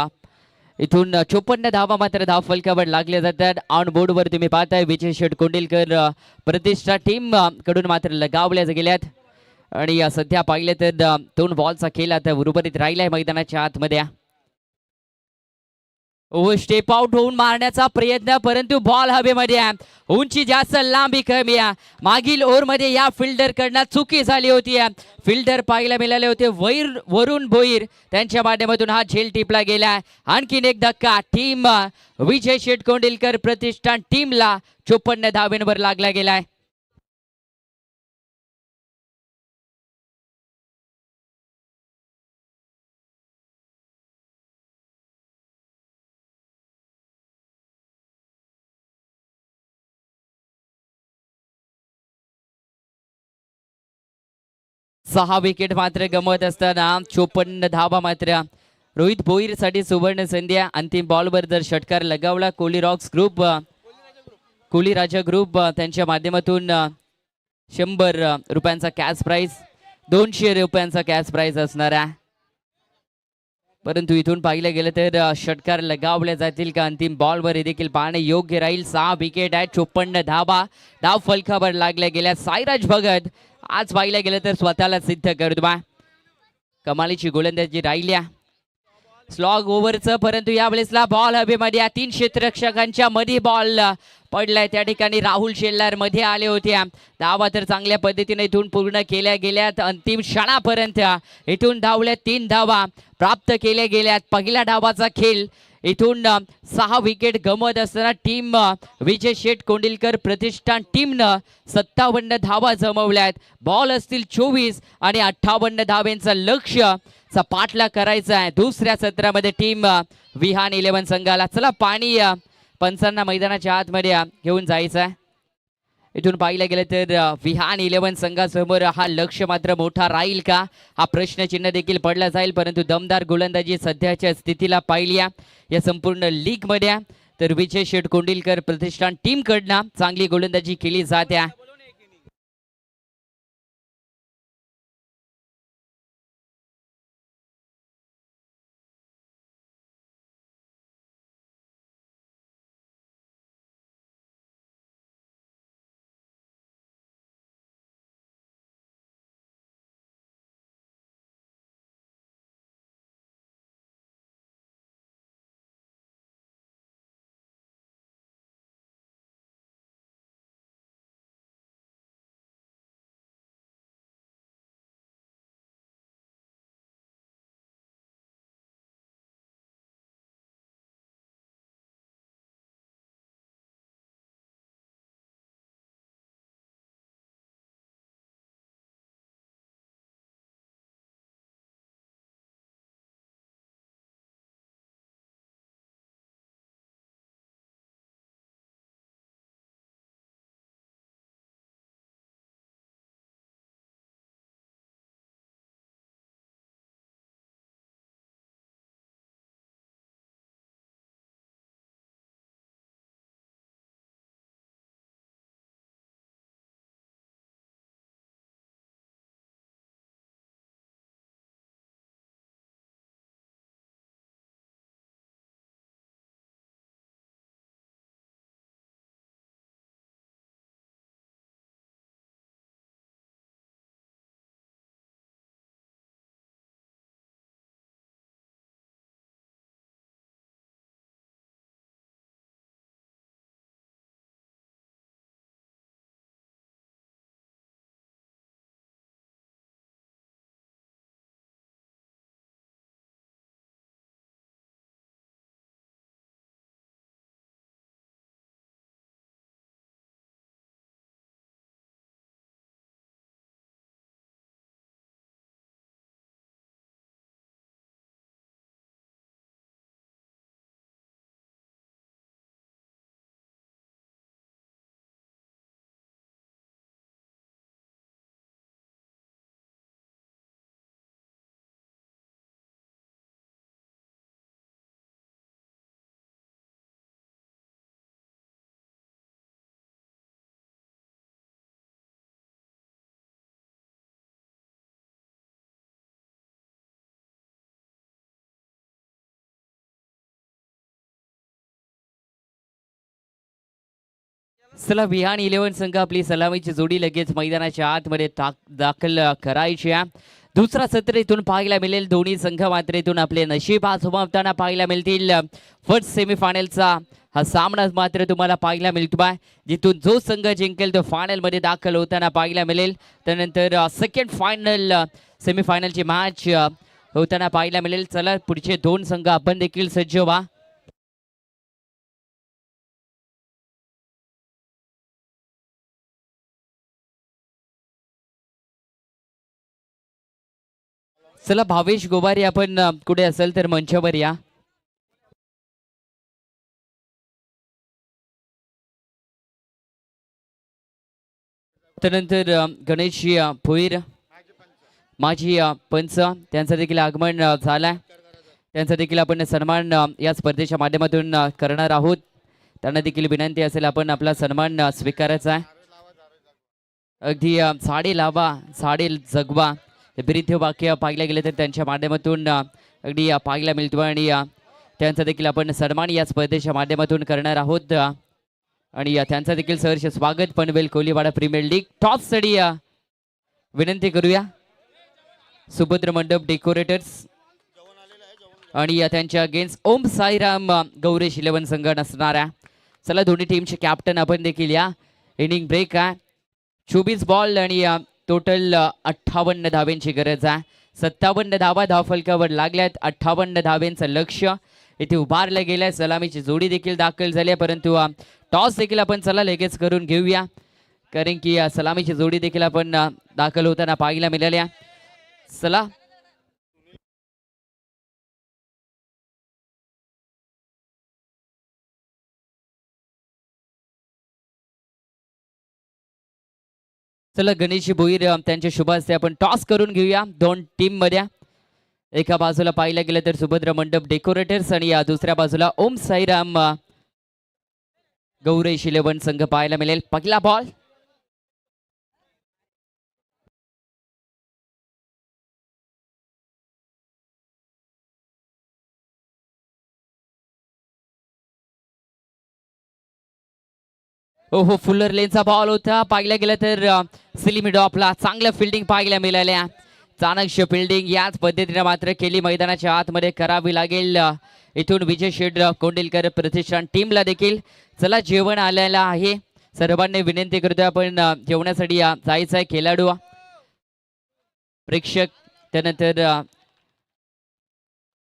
इथून 54 धावा मात्र धाव फलकावर लागले जातात. ऑन बोर्डवर तुम्ही पाहताय विजय शेठ कोंडिलकर प्रतिष्ठा टीम कडून मात्र लगावल्या गेल्यात. आणि सध्या पाहिलं तर 2 बॉलचा खेळ आता उर्वरित राहिलाय मैदानाच्या आतमध्ये. ओव्हर स्टेप आउट होऊन मारण्याचा प्रयत्न, परंतु बॉल हवेमध्ये आहे. उंची जास्त लांबी कमी आहे. मागील ओव्हरमध्ये या फिल्डर कडनं चुकी झाली होती. फिल्डर पाहायला मिळाले होते वरुण भोईर, त्यांच्या माध्यमातून हा झेल टिपला गेला. आणखीन एक धक्का टीम विजय शेठ कोंडिलकर प्रतिष्ठान टीमला 54 धावेंवर लागला गेलाय. सहा विकेट मात्र गमवत असताना 54 धावा मात्र रोहित भोईर साठी सुवर्ण संधी. अंतिम बॉलवर जर षटकार लगावला कोली रॉक्स ग्रुप कोली राजा ग्रुप त्यांच्या माध्यमातून 100 रुपयांचा कॅश प्राइज 200 रुपयांचा कॅश प्राइज असणार आहे. परंतु इथून पाहिलं गेलं तर षटकार लगावले जातील का अंतिम बॉलवर हे देखील पाहणे योग्य राहील. 6 विकेट आहेत, 54 धावा धाव फलकावर लागल्या गेल्या. साईराज भगत आज पाहिलं गेलं तर स्वतःला सिद्ध करतो. कमालीची गोलंदाजी राहिल्या स्लॉग ओव्हरचं, परंतु यावेळेसला बॉल हवेमध्ये 3 क्षेत्ररक्षकांच्या मध्ये बॉल पडलाय. त्या ठिकाणी राहुल शेल्लार मध्ये आले होते. धावा तर चांगल्या पद्धतीने इथून पूर्ण केल्या गेल्यात. अंतिम क्षणापर्यंत इथून धावल्या 3 धावा प्राप्त केल्या गेल्यात. पहिल्या डावाचा खेळ इथून 6 विकेट गमवत असताना टीम विजय शेठ कोंडिलकर प्रतिष्ठान टीमनं 57 धावा जमवल्यात. बॉल असतील 24 आणि 58 धावेंचं लक्ष्य पाठला करायचा आहे दुसऱ्या सत्रामध्ये टीम विहान 11 संघाला. चला पाणी पंचांना मैदानाच्या आतमध्ये घेऊन जायचं आहे. इथून पाहिलं गेलं तर विहान 11 संघासमोर हा लक्ष्य मात्र मोठा राहील का हा प्रश्नचिन्ह देखील पडला जाईल. परंतु दमदार गोलंदाजी सध्याच्या स्थितीला पाहिली या संपूर्ण लीग मध्ये तर विजय शेठ कोंडिलकर प्रतिष्ठान टीम कडनं चांगली गोलंदाजी केली जाते. चला विहान 11 संघ आपली सलामीची जोडी लगेच मैदानाच्या आतमध्ये दाखल करायची आहे. दुसरा सत्र इथून पाहायला मिळेल. दोन्ही संघ मात्र इथून आपले नशीब आजमावताना पाहायला मिळतील. फर्स्ट सेमीफायनलचा हा सामना मात्र तुम्हाला पाहायला मिळतो आहे, जिथून जो संघ जिंकेल तो फायनलमध्ये दाखल होताना पाहायला मिळेल. त्यानंतर सेकंड फायनल सेमीफायनलची मॅच होताना पाहायला मिळेल. चला पुढचे दोन संघ आपण देखील सज्ज व्हा. चला भावेश गोवारी आपण कुठे असेल तर मंचावर या. त्यानंतर गणेश भोईर माजी पंच त्यांचं देखील आगमन झालंय. त्यांचा देखील आपण सन्मान या स्पर्धेच्या माध्यमातून करणार आहोत. त्यांना देखील विनंती असेल आपण आपला सन्मान स्वीकारायचा आहे. अगदी साडे लावा साडे जगवा विरुद्ध वाक्य पाहिलं गेलं तर त्यांच्या माध्यमातून अगदी पाहायला मिळतो आणि त्यांचा देखील आपण सन्मान या स्पर्धेच्या माध्यमातून करणार आहोत. आणि त्यांचा देखील सहर्ष स्वागत Panvel Koliwada premier league top साठी विनंती करूया. सुभद्र मंडप डेकोरेटर्स आणि त्यांच्या अगेन्स्ट ओम साईराम गौरेश 11 संघ नसणाऱ्या. चला दोन्ही टीमचे कॅप्टन आपण देखील या. इनिंग ब्रेक आहे. 24 बॉल आणि टोटल 58 धावांची गरज आहे. 57 धावा धावफलकावर लागल्यात. 58 धावांचं लक्ष्य इथे उभारलं गेलंय. सलामीची जोडी देखील दाखल झाली आहे, परंतु टॉस देखील आपण चला लगेच करून घेऊया, कारण की सलामीची जोडी देखील आपण दाखल होताना पाहायला मिळाल्या. चला चला गणेश भोईर त्यांच्या शुभ हस्ते आपण टॉस करून घेऊया. दोन टीम मध्ये एका बाजूला पाहायला गेलं तर सुभद्र मंडप डेकोरेटर्स आणि दुसऱ्या बाजूला ओम साईराम गौरेश 11 संघ पाहायला मिळेल. पहिला बॉल हो फुल्लर लेनचा बॉल होता. पाहिला गेलं तर सिलिमी डॉपला चांगलं फिल्डिंग पाहायला मिळाल्या. चाणक्य फिल्डिंग याच पद्धतीने मात्र केली मैदानाच्या आतमध्ये करावी लागेल. इथून विजय शेठ कोंडिलकर प्रतिष्ठान टीमला देखील चला जेवण आलेलं आहे. सर्वांनी विनंती करतोय आपण जेवणासाठी जायचं आहे. खेळाडू प्रेक्षक त्यानंतर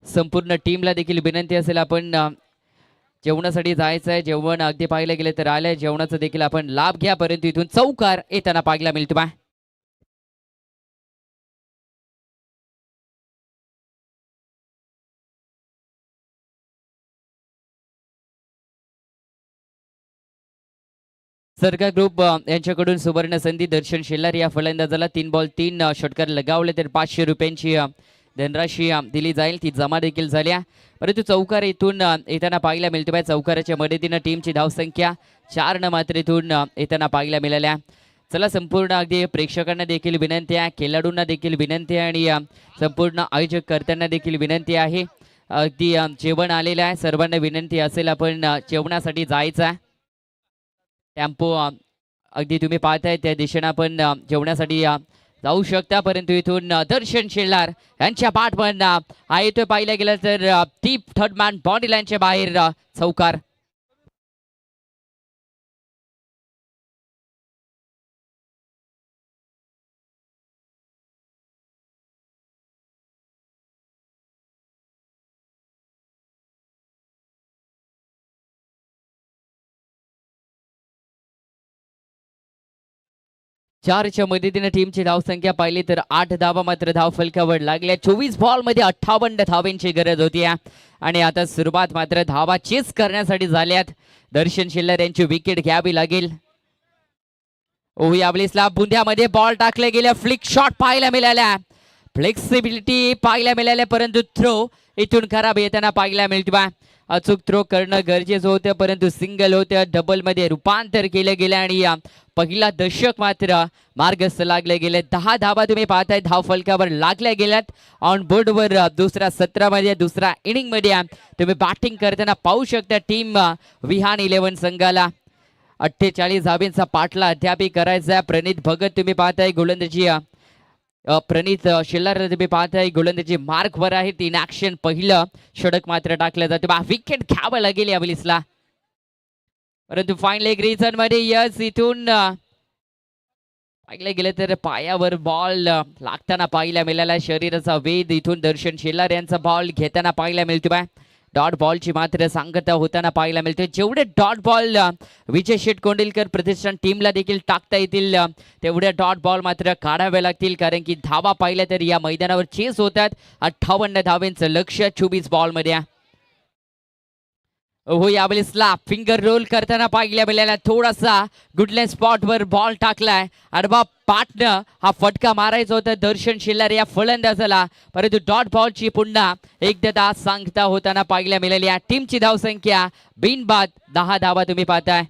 संपूर्ण टीमला देखील विनंती असेल आपण जेवणासाठी जायचं आहे. जेवण अगदी पाहिलं गेलं तर आलंय. जेवणाचा देखील आपण लाभ घ्या, परंतु इथून चौकार येताना पाहायला मिळतो. सरकार ग्रुप यांच्याकडून सुवर्ण संधी. दर्शन शेलार या फलंदाजाला 3 बॉल 3 षटकार लगावले तर 500 रुपयांची धनराशी दिली जाईल. ती जमा देखील झाल्या, परंतु चौकार इथून येताना पाहायला मिळतो. चौकाराच्या मदतीनं टीमची धावसंख्या 4 मात्र इथून येताना पाहायला मिळाल्या. चला संपूर्ण अगदी प्रेक्षकांना देखील विनंती आहे, खेळाडूंना देखील विनंती आहे आणि संपूर्ण आयोजक कर्त्यांना देखील विनंती आहे. अगदी जेवण आलेलं आहे. सर्वांना विनंती असेल आपण जेवणासाठी जायचं आहे. टेम्पो अगदी तुम्ही पाहताय त्या दिशेने आपण जेवणासाठी जाऊ शकता, परंतु इथून दर्शन शेलार यांच्या पाठमधून हा येतोय. पाहिलं गेलं तर ती थर्ड मॅन बॉडी लाईनच्या बाहेर चौकार. चारच्या मदतीने टीमची धावसंख्या पाहिली तर 8 धावा मात्र धाव फलकावर लागल्या. 24 बॉल मध्ये 58 धावांची गरज होती आणि आता सुरुवात मात्र धावा चेस करण्यासाठी झाल्यात. दर्शन शेलार यांची विकेट घ्यावी लागेल. यावेळेसला बुंद्यामध्ये बॉल टाकले गेले. फ्लिक शॉट पाहायला मिळाल्या. फ्लेक्सिबिलिटी पाहायला मिळाल्या, परंतु थ्रो इथून खराब येताना पाहायला मिळतो. अचूक थ्रो करणं गरजेचं होतं, परंतु सिंगल होतं. डबल मध्ये रूपांतर केलं गेलं आणि पहिला दशक मात्र मार्गस्थ लागले गेले. 10 धावा तुम्ही पाहताय धाव फलकावर लागल्या गेल्यात. ऑन बोर्डवर दुसऱ्या सत्रामध्ये दुसऱ्या इनिंग मध्ये तुम्ही बॅटिंग करताना पाहू शकता टीम विहान 11 संघाला. 48 धावेंचा पाठला अद्यापही करायचा. प्रणित भगत तुम्ही पाहताय गोलंदाजी, प्रणित शिल्लर तुम्ही पाहताय गोलंदाजी मार्कवर आहे. इन ऍक्शन पहिलं षटक मात्र टाकलं जातं. विकेट घ्यावं लागेल या बलिसला, परंतु फाईन लेग रिझन मध्ये यस इथून पाहिलं गेलं तर पायावर बॉल लागताना पाहायला मिळाला. शरीराचा वेध इथून दर्शन शेलार यांचा बॉल घेताना पाहायला मिळतोय. डॉट बॉलची मात्र सांगता होताना पाहायला मिळते. जेवढे डॉट बॉल विजय शेठ कोंडिलकर प्रतिष्ठान टीमला देखील टाकता येतील तेवढे डॉट बॉल मात्र काढावे लागतील, कारण की धावा पाहिल्या तर या मैदानावर चेस होतात. 58 धावेंचं लक्ष 24 बॉल मध्ये. हो यावेळेसला फिंगर रोल करताना पाहिल्या मिळाला. थोडासा गुडलँड स्पॉट वर बॉल टाकलाय आणि बा पाटनं हा फटका मारायचा होता दर्शन शिल्लर या फलंदाजाला, परंतु डॉट बॉलची पुन्हा एकदा सांगता होताना पाहिल्या मिळाली. या टीमची धावसंख्या बिनबाद 10 धावा तुम्ही पाहताय.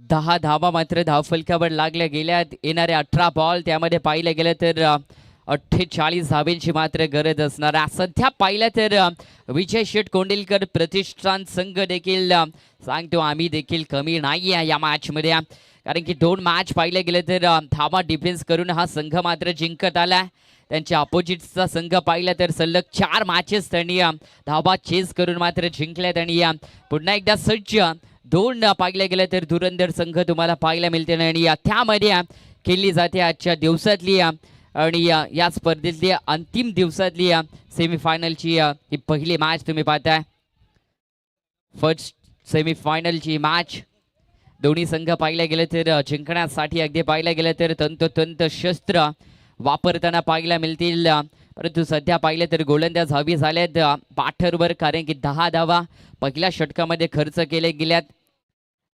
दहा धावा मात्र धावफलकावर लागल्या गेल्या. येणारे 18 बॉल त्यामध्ये पाहिलं गेलं तर 48 धावेंची मात्र गरज असणार. सध्या पाहिलं तर विजय शेठ कोंडिलकर प्रतिष्ठान संघ देखील सांगतो आम्ही देखील कमी नाही आहे या मॅच मध्ये, कारण की 2 मॅच पाहिलं गेलं तर धावा डिफेन्स करून हा संघ मात्र जिंकत आला. त्यांच्या अपोजिटचा संघ पाहिला तर सलग 4 मॅचेस त्यांनी धावा चेस करून मात्र जिंकल्यात. आणि पुन्हा एकदा सज्ज 2 पाहिलं गेलं तर धुरंधर संघ तुम्हाला पाहायला मिळते. आणि त्यामध्ये खेळली जाते आजच्या दिवसातली आणि या स्पर्धेतली अंतिम दिवसातली सेमीफायनलची ही पहिली मॅच तुम्ही पाहताय. फर्स्ट सेमीफायनलची मॅच दोन्ही संघ पाहिलं गेलं तर जिंकण्यासाठी अगदी पाहिलं गेलं तर तंतोतंत शस्त्र वापरताना पाहायला मिळतील, परंतु सध्या पाहिलं तर गोलंदाज हवी झाल्यात पाठरवर, कारण की 10 धावा पहिल्या षटकामध्ये खर्च केले गेल्यात.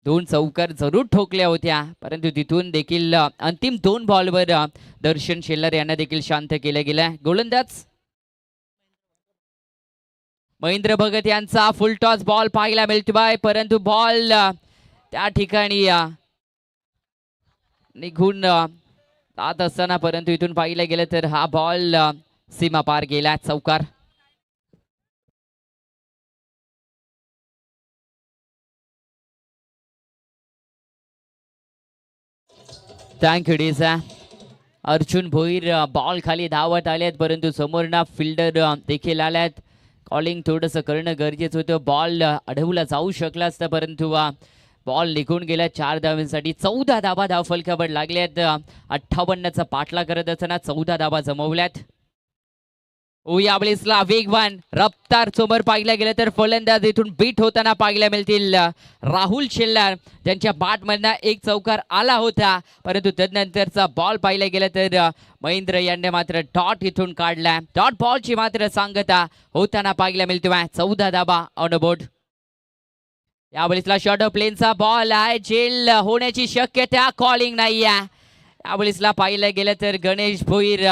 2 चौकार जरूर ठोकल्या होत्या, परंतु तिथून देखील अंतिम 2 बॉलवर दर्शन शेल्लर यांना देखील शांत केलं गेलं. गोलंदाज महेंद्र भगत यांचा फुल टॉस बॉल पाहायला मिळतोय, परंतु बॉल त्या ठिकाणी निघून जात असताना, परंतु इथून पाहिलं गेलं तर हा बॉल सीमा पार गेला. चौकार. थँक्यू डीसा. अर्जुन भोईर बॉल खाली धावत आलेत, परंतु समोरना फिल्डर देखील आल्यात. कॉलिंग थोडंसं करणं गरजेचं होतं. बॉल अडवला जाऊ शकला असता, परंतु बॉल निघून गेला. 4 धावांसाठी 14 धावा धावफलकावर लागल्यात. 58चा पाठला करत असताना 14 धावा जमवल्यात. यावेळेसला वेगवान रफ्तार समोर पाहिलं गेलं तर फलंदाज इथून बीट होताना पाहायला मिळतील. राहुल शेल्लार त्यांच्या बॅटमधनं एक चौकार आला होता, परंतु तदनंतरचा बॉल पाहिला गेला तर महेंद्र यांनी मात्र डॉट इथून काढला. डॉट बॉलची मात्र सांगता होताना पाहायला मिळतोय. 14 धावा ऑन बोर्ड. यावेळेसला शॉर्ट प्लेनचा बॉल आहे, जेल होण्याची शक्यता कॉलिंग नाही आहे. यावेळेसला पाहिलं गेलं तर गणेश भोईर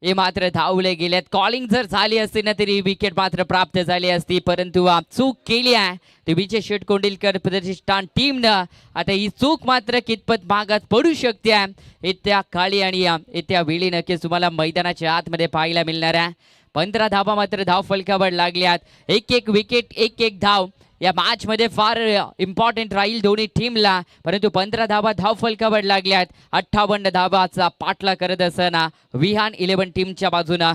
हे मात्र धावले गेलेत. कॉलिंग जर झाली असती ना तरी विकेट मात्र प्राप्त झाली असती, परंतु चूक केली आहे विजय शेठ कोंडिलकर प्रतिष्ठान टीमनं. आता ही चूक मात्र कितपत भागात पडू शकते येत्या काळी आणि येत्या वेळी नक्कीच तुम्हाला मैदानाच्या आतमध्ये पाहायला मिळणार आहे. 15 धावा मात्र धाव फलकावर लागल्यात. एक विकेट एक धाव या मॅच मध्ये फार इम्पॉर्टंट राहील दोन्ही टीमला, परंतु 15 धावा धाव फलकावर लागल्यात. 58 धावाचा पाठला करत असताना विहान 11 टीमच्या बाजूना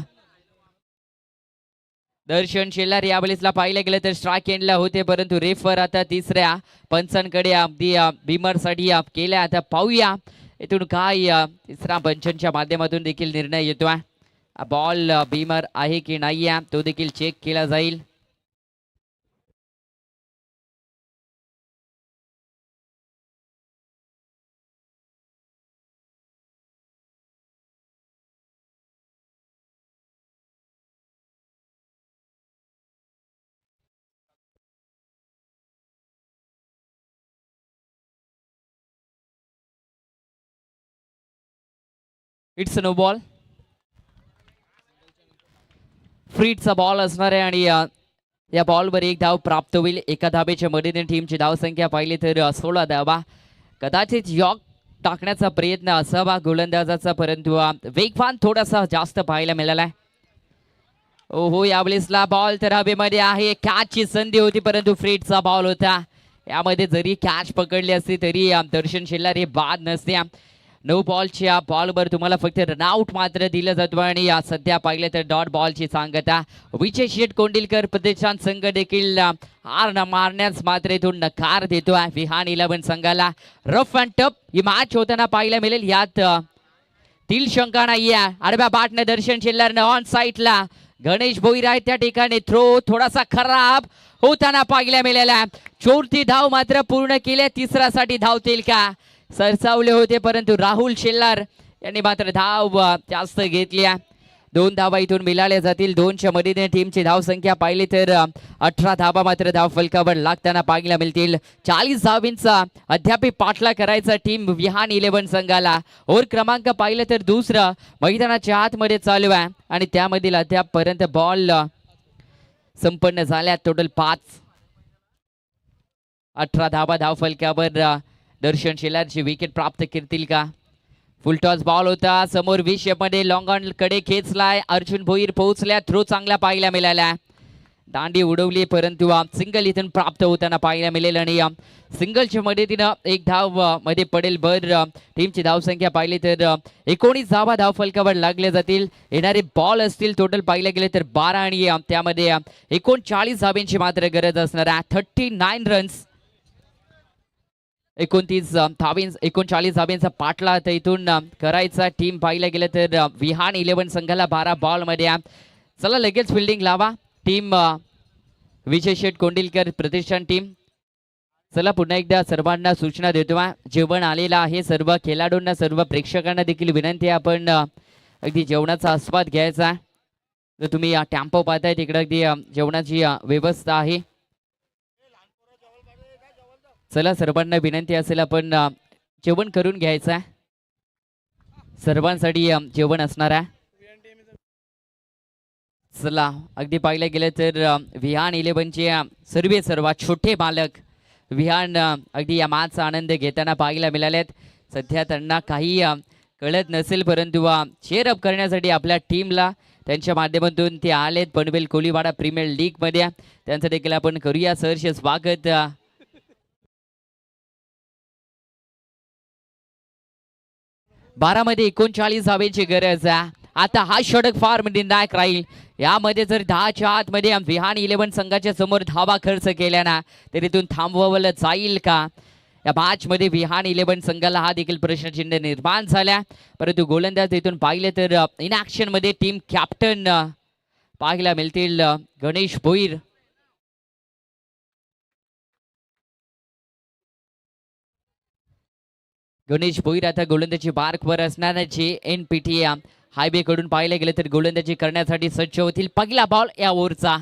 दर्शन शेल्लार यावेळेसला पाहिलं गेलं तर स्ट्राईक एंडला होते, परंतु रेफर आता तिसऱ्या पंचांकडे अगदी बीमरसाठी केल्या. आता पाहूया इथून काय तिसऱ्या पंचांच्या माध्यमातून देखील निर्णय येतोय. बॉल बीमर आहे की नाही तो देखील चेक केला जाईल. It's no ball. फ्रीटचा बॉल असणार आहे आणि या बॉलवर एक धाव प्राप्त होईल. एका धावेच्या मदतीने टीमची धावसंख्या पाहिली तर 16 धावा. कदाचित यॉक टाकण्याचा प्रयत्न असावा गोलंदाजाचा, परंतु वेगवान थोडासा जास्त पाहायला मिळाला आहे. ओहो यावेळेसला बॉल तर हवेमध्ये आहे. कॅचची संधी होती परंतु फ्रीटचा बॉल होता. यामध्ये जरी कॅच पकडली असती तरी दर्शन शेलार हे बाद नसते. 9 बॉलच्या बॉलवर तुम्हाला फक्त रनआउट मात्र दिलं जातं आणि सध्या पाहिलं तर डॉट बॉलची सांगता. विजय शेठ कोंडिलकर प्रतिष्ठान संघ देखील हार न मारण्यास मात्र इथून नकार देतो. विहान 11 संघाला rough and tough he match होताना पाहायला मिळेल. यात तील शंका नाहीये. आडव्या बाटनं दर्शन शेलारनं ऑन साईडला गणेश भोईर आहे त्या ठिकाणी. थ्रो थोडासा खराब होताना पाहायला मिळाला. 4थी धाव मात्र पूर्ण केल्या. तिसऱ्यासाठी धावतील का सरसावले होते परंतु राहुल शेलार यांनी मात्र धाव जास्त घेतल्या. 2 धावा इथून मिळाल्या जातील. 2च्या मदतीने टीमची धावसंख्या पाहिली तर 18 धावा मात्र धाव फलकावर लागताना पाहायला मिळतील. 40 धावींचा अद्याप पाठला करायचा टीम विहान 11 संघाला. ओव्हर क्रमांक पाहिलं तर दुसरं मैदानाच्या आतमध्ये चालू आहे आणि त्यामधील अद्यापपर्यंत बॉल संपन्न झाल्या. टोटल 5. 18 धावा धाव फलकावर दर्शन शेलारची विकेट प्राप्त करतील का. फुलटॉस बॉल होता समोर 20 मध्ये लॉंग ऑन कडे खेचलाय. अर्जुन भोईर पोहोचल्या. थ्रो चांगला पाहायला मिळाला. दांडी उडवली परंतु सिंगल इथून प्राप्त होताना पाहायला मिळेल आणि सिंगलच्या मदतीनं 1 धाव मध्ये पडेल. टीमची धावसंख्या पाहिली तर 19 धावा धाव फलकावर लागले जातील. येणारे बॉल असतील टोटल पाहिलं गेले तर 12 आणि त्यामध्ये 39 धावांची मात्र गरज असणार आहे. 39 रन्स 39 धावांचा पाठला तर इथून करायचा टीम पाहिलं गेलं तर विहान 11 संघाला 12 बॉल मध्ये. चला लगेच फिल्डिंग लावा टीम विजय शेठ कोंडिलकर प्रतिष्ठान टीम. चला पुन्हा एकदा सर्वांना सूचना देतो. जेवण आलेलं आहे. सर्व खेळाडूंना सर्व प्रेक्षकांना देखील विनंती आहे आपण अगदी जेवणाचा आस्वाद घ्यायचा. तर तुम्ही टेम्पो पाहताय तिकडे अगदी जेवणाची व्यवस्था आहे. चला सर्वांना विनंती असेल आपण जेवण करून घ्यायचं आहे. सर्वांसाठी जेवण असणार आहे. चला अगदी पाहिलं गेलं तर विहान 11चे सर्व छोटे बालक विहान अगदी या मॅचचा आनंद घेताना पाहायला मिळालेत. सध्या त्यांना काही कळत नसेल परंतु चेअरअप करण्यासाठी आपल्या टीमला त्यांच्या माध्यमातून ते आलेत. पनवेल कोलीवाडा प्रीमियर लीग मध्ये त्यांचं देखील आपण करूया सहर्ष स्वागत. 12 मध्ये 39 धावेची गरज आहे. आता हा षटक फार निर्णायक राहील. यामध्ये जर 10च्या आतमध्ये विहान 11 संघाच्या समोर धावा खर्च केल्या ना तर इथून थांबवलं जाईल का. या मॅच मध्ये विहान 11 संघाला हा देखील प्रश्नचिन्ह निर्माण झाला. परंतु गोलंदाज इथून पाहिले तर इन ऍक्शन मध्ये टीम कॅप्टन पाहायला मिळतील गणेश भोईर. गणेश भोईर आता गोलंदाजी मार्कवर असणार. JNPT हायवे कडून पाहायला गेले तर गोलंदाजी करण्यासाठी सज्ज होतील. पहिला बॉल या ओव्हरचा.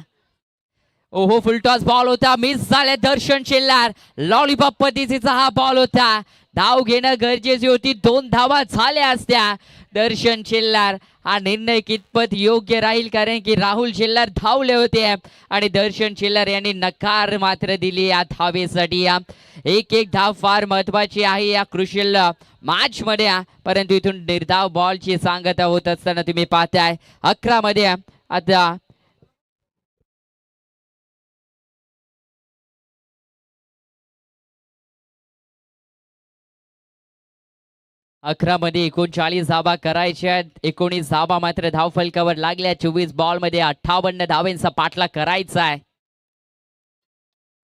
ओहो फुलटॉस बॉल होता. मिस झाले दर्शन शेलार. लॉलीपॉप पद्धतीचा हा बॉल होता. धाव घेणं गरजेची होती. 2 धावा झाल्या असत्या. दर्शन शेलार हा निर्णय कितपत योग्य राहील कारण की राहुल शेलार धावले होते आणि दर्शन शेलार यांनी नकार मात्र दिली या धावेसाठी. एक धाव फार महत्वाची आहे या क्रुशियल मॅच मध्ये. परंतु इथून निर्धाव बॉलची सांगता होत असताना तुम्ही पाहताय 11 मध्ये आता 11 मध्ये 39 धावा करायच्या. 19 धावा मात्र धाव फलकावर लागल्या. 24 बॉल मध्ये 58 धावांचा पाठला करायचा आहे.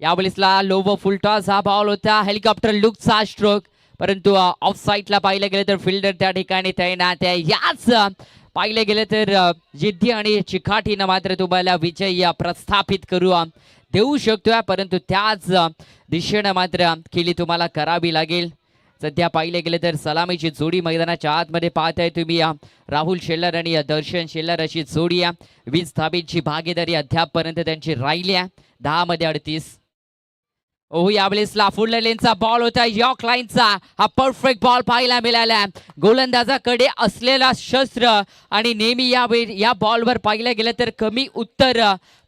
यावेळेसला लोव फुलटॉस हा बॉल होता. हेलिकॉप्टर लुकचा स्ट्रोक परंतु ऑफ साईडला पाहिलं गेलं तर फिल्डर त्या ठिकाणी तैनात आहे. याच पाहिलं गेलं तर जिद्दी आणि चिकाटीनं मात्र तुम्हाला विजय प्रस्थापित करू देऊ शकतोय परंतु त्याच दिशेनं मात्र केली तुम्हाला करावी लागेल. सध्या पाहिले गेले तर सलामीची जोडी मैदानाच्या आतमध्ये पाहताय तुम्ही. राहुल शेलार आणि दर्शन शेलार अशी जोडी. 20 धाबींची भागीदारी अद्यापपर्यंत त्यांची राहिली आहे. 10 मध्ये 38. ओहो यावेळेसला फुल लेनचा बॉल होता. यॉर्क लाईनचा हा परफेक्ट बॉल पाहायला मिळाला. गोलंदाजाकडे असलेला शस्त्र आणि नेहमी या बॉलवर पाहिलं गेलं तर कमी उत्तर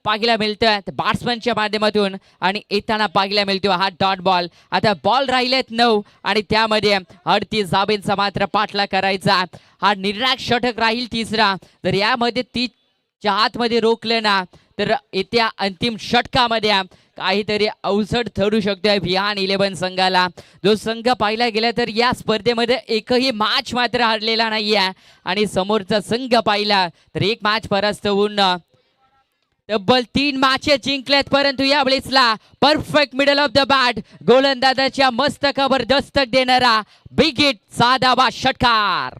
पाहायला मिळतं बॅट्समनच्या माध्यमातून आणि येताना पाहायला मिळतो हा डॉट बॉल. आता बॉल राहिलेत 9 आणि त्यामध्ये 38 धाबींचा मात्र पाठला करायचा. हा निर्णायक षटक राहील तिसरा. तर यामध्ये च्या आतमध्ये रोखलं ना तर येत्या अंतिम षटकामध्ये काहीतरी अवजड ठरू शकतोय विहान 11 संघाला. जो संघ पाहिला गेला तर या स्पर्धेमध्ये एकही मॅच मात्र हरलेला नाहीये आणि समोरचा संघ पाहिला तर एक मॅच परास्त होऊन तब्बल 3 मॅचेस जिंकल्यात. परंतु यावेळेसला perfect middle of the bat गोलंदाजाच्या मस्तकावर दस्तक देणारा बिग हिट साधावा षटकार.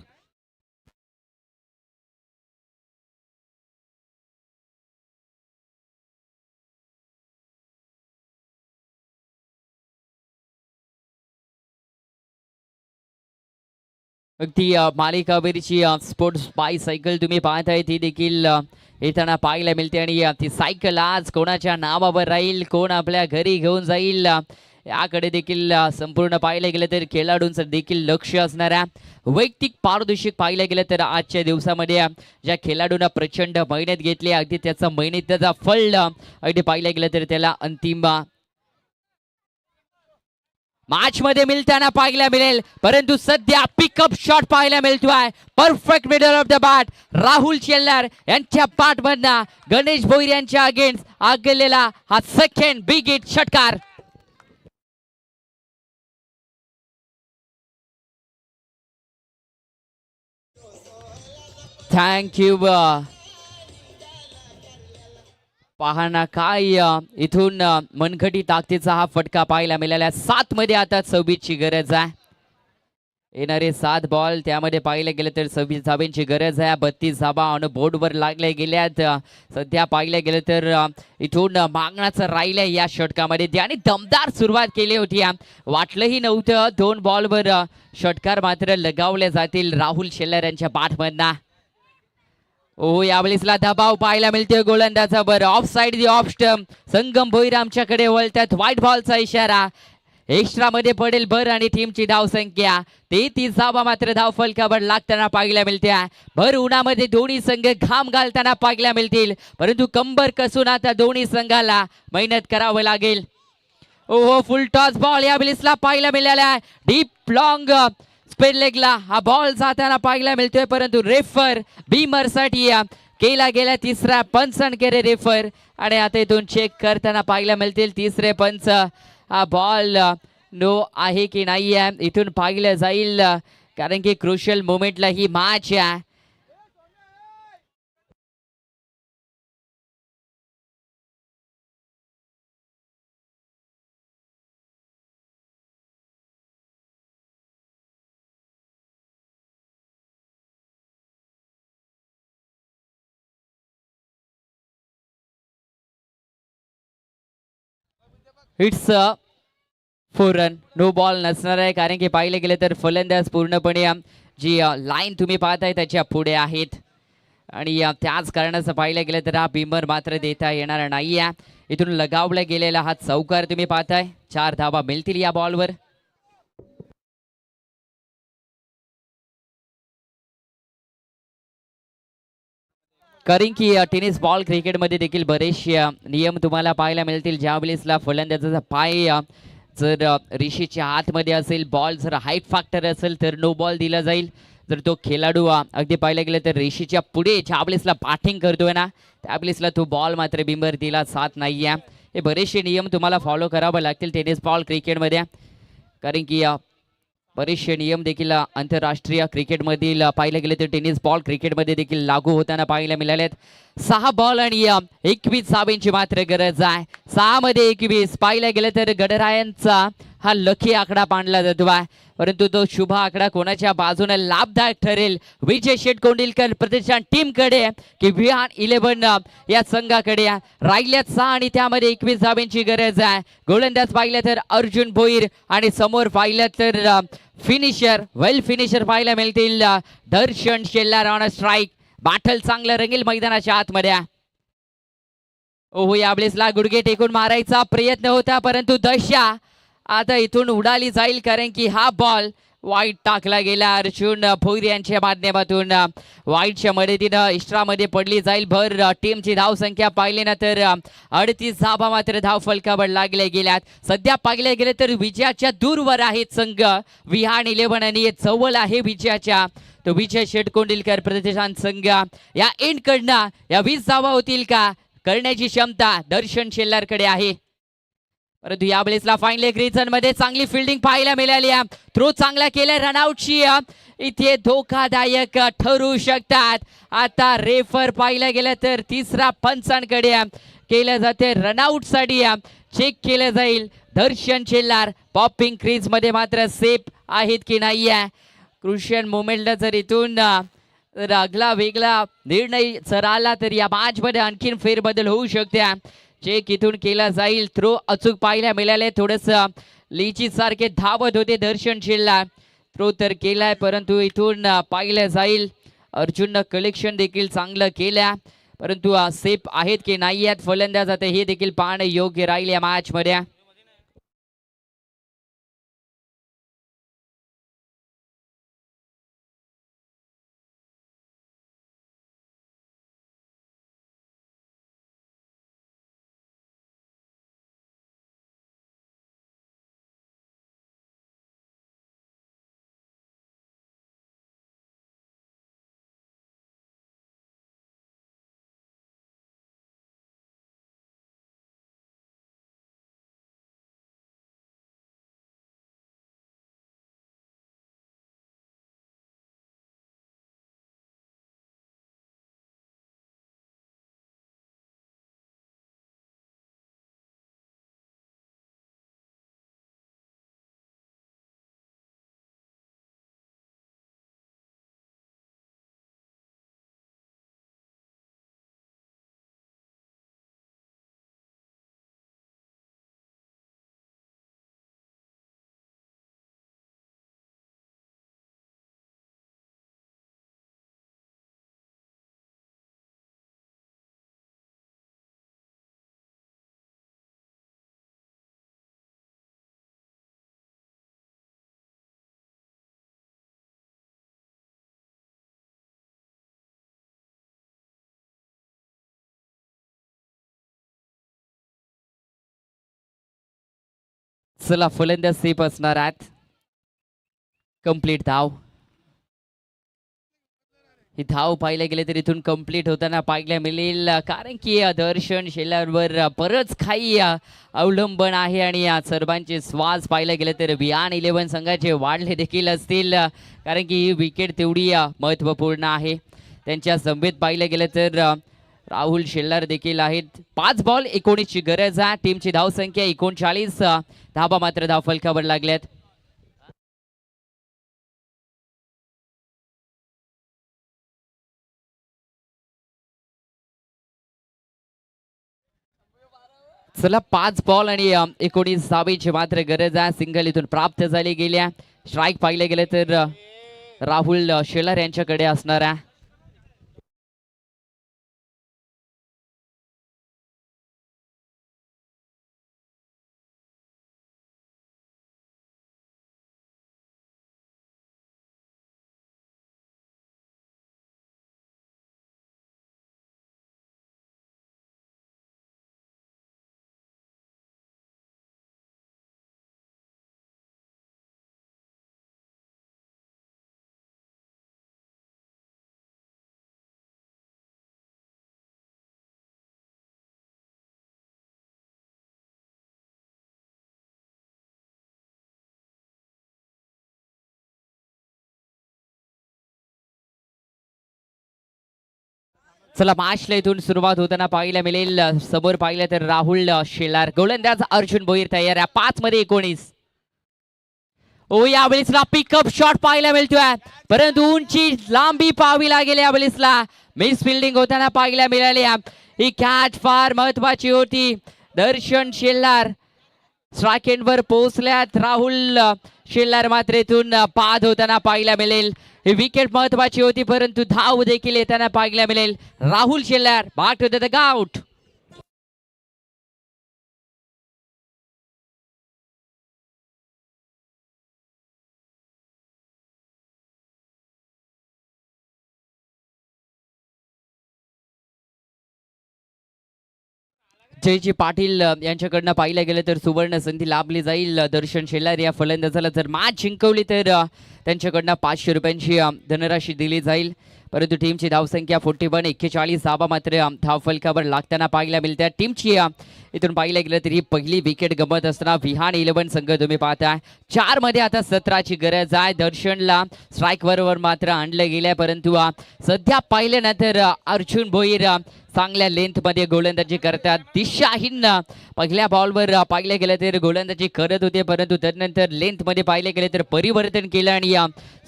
अगदी मालिकावीरची स्पोर्ट्स बायसायकल तुम्ही पाहताय ती देखील येताना पाहायला मिळते आणि ती सायकल आज कोणाच्या नावावर राहील, कोण आपल्या घरी घेऊन जाईल याकडे देखील संपूर्ण पाहिलं गेलं तर खेळाडूंचं देखील लक्ष असणाऱ्या वैयक्तिक पारदर्शक पाहिलं गेलं तर आजच्या दिवसामध्ये ज्या खेळाडूंना प्रचंड मेहनत घेतली अगदी त्याचा मेहनतीचा फळ अगदी पाहिलं गेलं तर त्याला अंतिम मॅच मध्ये मिळताना पाहायला मिळेल. परंतु सध्या पिकअप शॉट पाहायला मिळतोय perfect middle of the bat Rahul Shellar यांच्या पाठमधनं गणेश भोईर यांच्या अगेन्स्ट आगलेला हा सेकंड बिग हिट षटकार. थँक्यू. पाहना काय इथून मनगटी ताकदीचा हा फटका पाहायला मिळाला. 7 मध्ये आता 26 ची गरज आहे. येणारे 7 बॉल त्यामध्ये पाहिलं गेलं तर 26 धाब्यांची गरज आहे. 32 धाबा ऑन बोर्डवर लागल्या गेल्यात. सध्या पाहिलं गेलं तर इथून मागण्याचं राहिलं या षटकामध्ये. त्याने दमदार सुरुवात केली होती. वाटलंही नव्हतं 2 बॉलवर षटकार मात्र लगावले जातील राहुल शेल्लार यांच्या पाठमधनं. ओ यावेळेसला दबाव पाहायला मिळतोय गोलंदाजावर. ऑफ साइड ऑफ स्टंप संगम भोईर आमच्याकडे वळतात. व्हाईट बॉलचा इशारा एक्स्ट्रा मध्ये पडेल भर आणि टीमची धाव संख्या 33 धावा मात्र धाव फलकावर लागताना पाहायला मिळते. भर उन्हामध्ये दोन्ही संघ घाम घालताना पाहायला मिळतील. परंतु कंबर कसून आता दोन्ही संघाला मेहनत करावं लागेल. ओहो फुल टॉस बॉल यावेळेसला पाहायला मिळाला. डीप लॉंग स्पेड लेगला हा बॉल जाताना पाहायला मिळतोय. परंतु रेफर बीमरसाठी केला गेला तिसरा पंच केले रेफर आणि आता इथून चेक करताना पाहायला मिळतील तिसरे पंच. हा बॉल नो आहे की नाही आहे इथून पाहिलं जाईल कारण की क्रुशियल मोमेंटला ही मॅच आहे. इट्स 4 रन नो बॉल नसणार आहे कारण की पाहिलं गेलं तर फलंदाज पूर्णपणे जी लाईन तुम्ही पाहताय त्याच्या पुढे आहेत आणि त्याच कारणाचं पाहिलं गेलं तर हा बिमर मात्र देता येणार नाही आहे. इथून लगावला गेलेला हा चौकार तुम्ही पाहताय. 4 धावा मिळतील या बॉलवर. कारण की टेनिस बॉल क्रिकेटमध्ये देखील बरेचसे नियम तुम्हाला पाहायला मिळतील. ज्या वेळेसला फलंदाजाचा पाय जर रेषेच्या आतमध्ये असेल बॉल जर हाईट फॅक्टर असेल तर नो बॉल दिला जाईल. जर तो खेळाडू अगदी पाहायला गेलं तर रेषेच्या पुढे ज्या वेळेसला बॅटिंग करतोय ना त्यावेळेसला तो बॉल मात्र बिंबर दिला जात नाही आहे. हे बरेचसे नियम तुम्हाला फॉलो करावे लागतील टेनिस बॉल क्रिकेटमध्ये कारण की बरेचसे नियम देखील आंतरराष्ट्रीय क्रिकेटमधील पाहिलं गेले तर टेनिस बॉल क्रिकेटमध्ये देखील लागू होताना पाहायला मिळालेत. 6 बॉल आणि 21 धाब्यांची मात्र गरज आहे. 6 मध्ये 21 पाहिलं गेलं तर गडरायांचा हा लकी आकडा मानला जातो आहे परंतु तो शुभ आकडा कोणाच्या बाजूने लाभदायक ठरेल विजय शेठ कोंडिलकर प्रतिष्ठान टीमकडे की विहान 11 या संघाकडे राहिल्यात 6 आणि त्यामध्ये 21 धाब्यांची गरज आहे. गोलंदाज पाहिलं तर अर्जुन भोईर आणि समोर पाहिलं तर फिनिशर वेल फिनिशर पाहायला मिळतील दर्शन शेल्लार ऑन स्ट्राईक. बॅटल चांगलं रंगील मैदानाच्या आतमध्ये. ओहो यावेळेसला गुडघे टेकून मारायचा प्रयत्न होता परंतु दशा आता इथून उडाली जाईल कारण की हा बॉल वाईट टाकला गेला अर्जुन भोईर यांच्या माध्यमातून. वाईटच्या मदतीनं इष्टामध्ये पडली जाईल भर. टीमची धावसंख्या पाहिली ना तर 38 धावा मात्र धाव फलकावर लागल्या गेल्यात. सध्या पाहिले गेले तर विजयाच्या दूरवर आहेत संघ विहान 11 आणि जवळ आहे विजयाच्या तो विजय शेटकोंडिलकर प्रतिष्ठान संघ. या एंड कडनं या 20 धावा होतील का करण्याची क्षमता दर्शन शेल्लारकडे आहे. परंतु यावेळेसला फाईन लेग रिजन मध्ये चांगली फिल्डिंग पाहायला मिळाली. थ्रो चांगला केला रनआउटची. इथे धोकादायक ठरू शकतात. आता रेफर पाहिलं गेलं तर तिसरा पंचांकडे केलं जाते रनआउट साठी चेक केलं जाईल. दर्शन शेल्लार पॉपिंग क्रीज मध्ये मात्र सेफ आहेत की नाही. क्रुशियल मोमेंटला जर इथून आगला वेगळा निर्णय जर आला तर या मॅच मध्ये आणखीन फेरबदल होऊ शकते. चेक इथून केला जाईल. थ्रो अचूक पाहायला मिळाले. थोडस लिची सारखे धावत होते दर्शन शेल्लार. थ्रो तर केलाय परंतु इथून पाहिलं जाईल. अर्जुननं कलेक्शन देखील चांगलं केलं परंतु सेफ आहेत की नाही आहेत फलंदाज आता हे देखील पाहणं योग्य राहील या मॅच मध्ये. चला फलंदाज सेफ असणार आहेत. कंप्लीट धाव. ही धाव पाहिलं गेले तर इथून कंप्लीट होताना पाहायला मिळेल कारण की दर्शन शेल्लारवर बरंच काही अवलंबन आहे आणि सर्वांचे श्वास पाहिलं गेलं तर विहान 11 संघाचे वाढले देखील असतील कारण की ही विकेट तेवढी महत्त्वपूर्ण आहे. त्यांच्या संभेत पाहिलं गेलं तर राहुल शेल्लार देखील आहेत. 5 बॉल 19 ची गरज आहे. टीमची धावसंख्या 39 धावा मात्र धाव फलकावर लागल्यात. चला 5 बॉल आणि 19 धावेची मात्र गरज आहे. सिंगल इथून प्राप्त झाली गेल्या. स्ट्राईक पाहिले गेले तर राहुल शेल्लार यांच्याकडे असणार आहे. चला मॅचला इथून सुरुवात होताना पाहायला मिळेल. समोर पाहिलं तर राहुल शेलार गोलंदाज अर्जुन भोईर तयार आहे. 5 मध्ये 19. ओ यावेळेसला पिकअप शॉट पाहायला मिळतोय परंतु उंची लांबी पाहावी लागेल. यावेळेसला मिस फिल्डिंग होताना पाहायला मिळाली. ही कॅच फार महत्वाची होती. दर्शन शेल्लार स्ट्राइकेंडवर पोहोचल्यात. राहुल शेल्लार मात्र इथून बाद होताना पाहायला मिळेल. ही विकेट महत्वाची होती परंतु धाव देखील येताना पाहायला मिळेल. Rahul Shellar back to the out. Jayji Patil यांच्याकडनं पाहिलं गेलं तर सुवर्ण संधी लाभली जाईल. दर्शन शेलार या फलंदाजाला जर मॅच जिंकवली तर त्यांच्याकडनं 500 रुपयांची धनराशी दिली जाईल. परंतु टीमची धावसंख्या 41, 41 धावा मात्र धाव फलकावर लागताना पाहायला मिळते. टीमची इथून पाहिलं गेलं तरी पहिली विकेट गमत असताना विहान 11 संघ तुम्ही पाहताय 4 मध्ये आता 17ची गरज आहे. दर्शनला स्ट्राईक बरोबर मात्र आणलं गेलंय, परंतु सध्या पाहिलं ना तर अर्जुन भोईर चांगल्या लेंथ मध्ये गोलंदाजी करतात. दिशाहीन पहिल्या बॉलवर पाहिलं गेलं तर गोलंदाजी करत होते, परंतु त्यानंतर लेंथ मध्ये पाहिलं गेलं तर परिवर्तन केलं आणि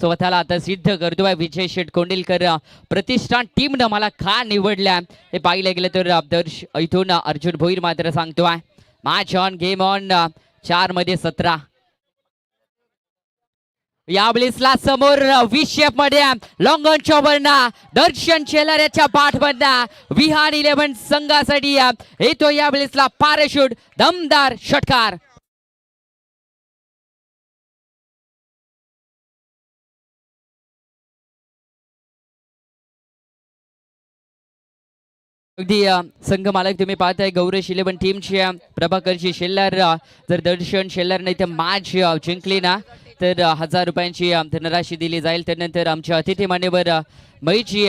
स्वतःला आता सिद्ध करतोय. विजय शेठ कोंडिलकर प्रतिष्ठान टीमनं मला का निवडल्या हे पाहिलं गेलं तर इथून अर्जुन भोईर मात्र सांगतोय मॅच ऑन गेम ऑन 4 मध्ये 17. या ब्लिसला समोर विशेप मध्ये लॉंग ऑन चॉबरना दर्शन शेलार याच्या पाठमधना विहान 11 संघासाठी येतो या ब्लिसला पॅराशूट दमदार षटकार. अगदी संघ मालक तुम्ही पाहताय गौरेश 11 टीमची प्रभाकरची शेलार जर दर्शन शेलार नाही तर मॅच जिंकली ना तर 1000 रुपयांची धनराशी दिली जाईल. त्यानंतर आमच्या अतिथी मान्यवर मईची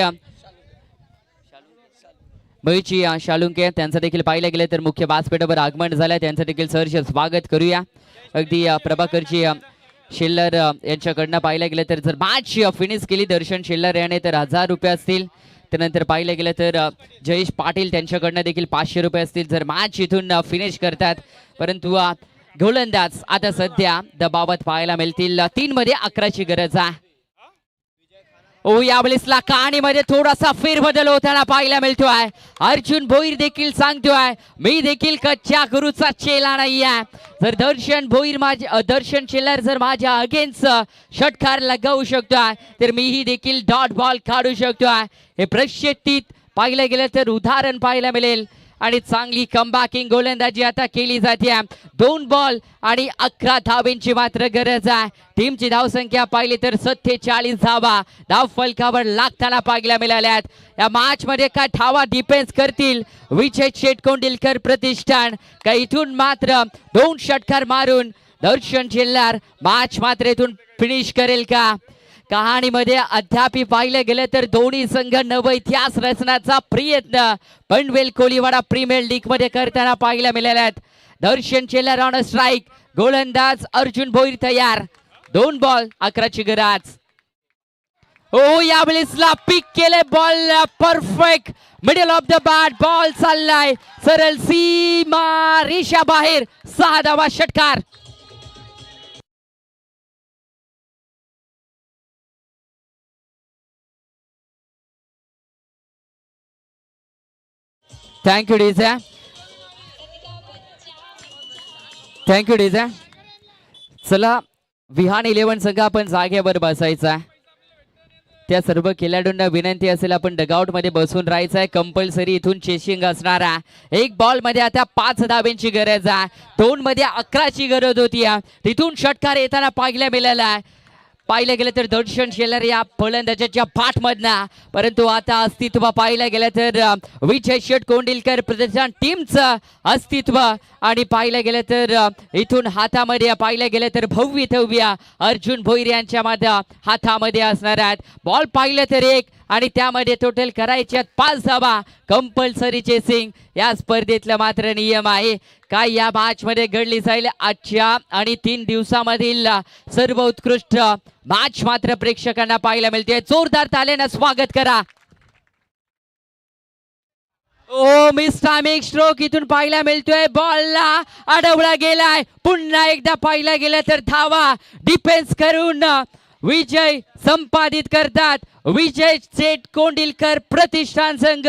शालुंके त्यांचं देखील पाहिलं गेलं तर मुख्य व्यासपीठावर आगमन झालं, त्यांचं देखील सहर्ष स्वागत करूया. अगदी प्रभाकरची शेलार यांच्याकडनं पाहिलं गेलं तर जर मॅच फिनिश केली दर्शन शेलार याने तर 1000 रुपये असतील. त्यानंतर पाहिलं गेलं तर जयेश पाटील त्यांच्याकडनं देखील 500 रुपये असतील जर मॅच इथून फिनिश करतात. परंतु गोलंदाज आता सध्या दबावात पाहायला मिळतील. 3 मध्ये 11ची गरज आहे. ओ यावेळेसला कहाणीमध्ये थोडासा फेरबदल होताना पाहायला मिळतोय. अर्जुन भोईर देखील सांगतोय मी देखील कच्च्या गुरुचा चेला नाही आहे. जर दर्शन भोईर दर्शन शेलार जर माझ्या अगेन्स्ट षटकार लगावू शकतोय तर मीही देखील डॉट बॉल काढू शकतोय. हे प्रक्षेपित पाहिलं गेलं तर उदाहरण पाहायला मिळेल आणि चांगली कमबॅकिंग गोलंदाजी आता केली जाते. 2 बॉल आणि 11 धावेंची मात्र गरज आहे. टीमची धावसंख्या पाहिली तर 47 धावा धाव फलकावर लागताना पाहायला मिळाल्यात. या मॅच मध्ये काय धावा डिफेन्स करतील विजय शेठ कोंडिलकर प्रतिष्ठान का इथून मात्र 2 षटकार मारून दर्शन शेलार मॅच मात्र इथून फिनिश करेल का? कहाणीमध्ये अद्याप पाहिलं गेलं तर दोन्ही संघ नव इतिहास रचण्याचा प्रयत्न पनवेल कोलीवाडा प्रीमियर लीग मध्ये करताना पाहायला मिळाल्यात. दर्शन शेलार ऑन स्ट्राईक, गोलंदाज अर्जुन भोईर तयार. 2 बॉल 11ची गरज. ओ यावेळेसला पिक केले ball perfect middle of the bat ball चाललाय सरळ सीमा रेषा बाहेर 6 धावा षटकार. Thank you DJ, thank you DJ. चला विहान 11 संघ आपण जागेवर बसायचा. त्या सर्व खेळाडूंना विनंती असेल आपण डगआउट मध्ये बसून राहायचं आहे. कंपल्सरी इथून चेसिंग असणार आहे. 1 बॉल मध्ये आता 5 धावेंची गरज आहे. 2 मध्ये 11ची गरज होती. तिथून षटकार येताना पाहायला मिळाला आहे. पाहिलं गेलं तर दर्शन शेलार या फलंदाजाच्या पाठमधना, परंतु आता अस्तित्व पाहिलं गेलं तर विजय शेठ कोंडिलकर प्रतिष्ठान टीमचं अस्तित्व आणि पाहिलं गेलं तर इथून हातामध्ये पाहिलं गेलं तर भव्य अर्जुन भोईर यांच्या हातामध्ये असणार आहेत. बॉल पाहिलं तर 1 आणि त्यामध्ये टोटल करायच्यात 5 धावा. कंपल्सरी चेसिंग या स्पर्धेतला मात्र नियम आहे. काय या मॅच मध्ये घडली जाईल आजच्या आणि 3 दिवसामधील सर्व उत्कृष्ट मॅच मात्र प्रेक्षकांना पाहायला मिळते. जोरदार तालेनं स्वागत करा. ओ मिस टायमिंग स्ट्रोक इथून पाहायला मिळतोय. बॉलला अडवला गेलाय. पुन्हा एकदा पाहायला गेलं तर धावा डिफेन्स करून विजय संपादित करतात विजय शेठ कोंडिलकर प्रतिष्ठान संघ,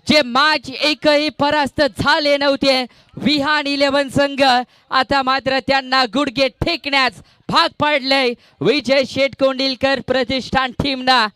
जे मॅच एकही परास्त झाले नव्हते. विहान 11 संघ आता मात्र त्यांना गुडघे टेकण्यास भाग पाडले विजय शेठ कोंडिलकर प्रतिष्ठान टीमना.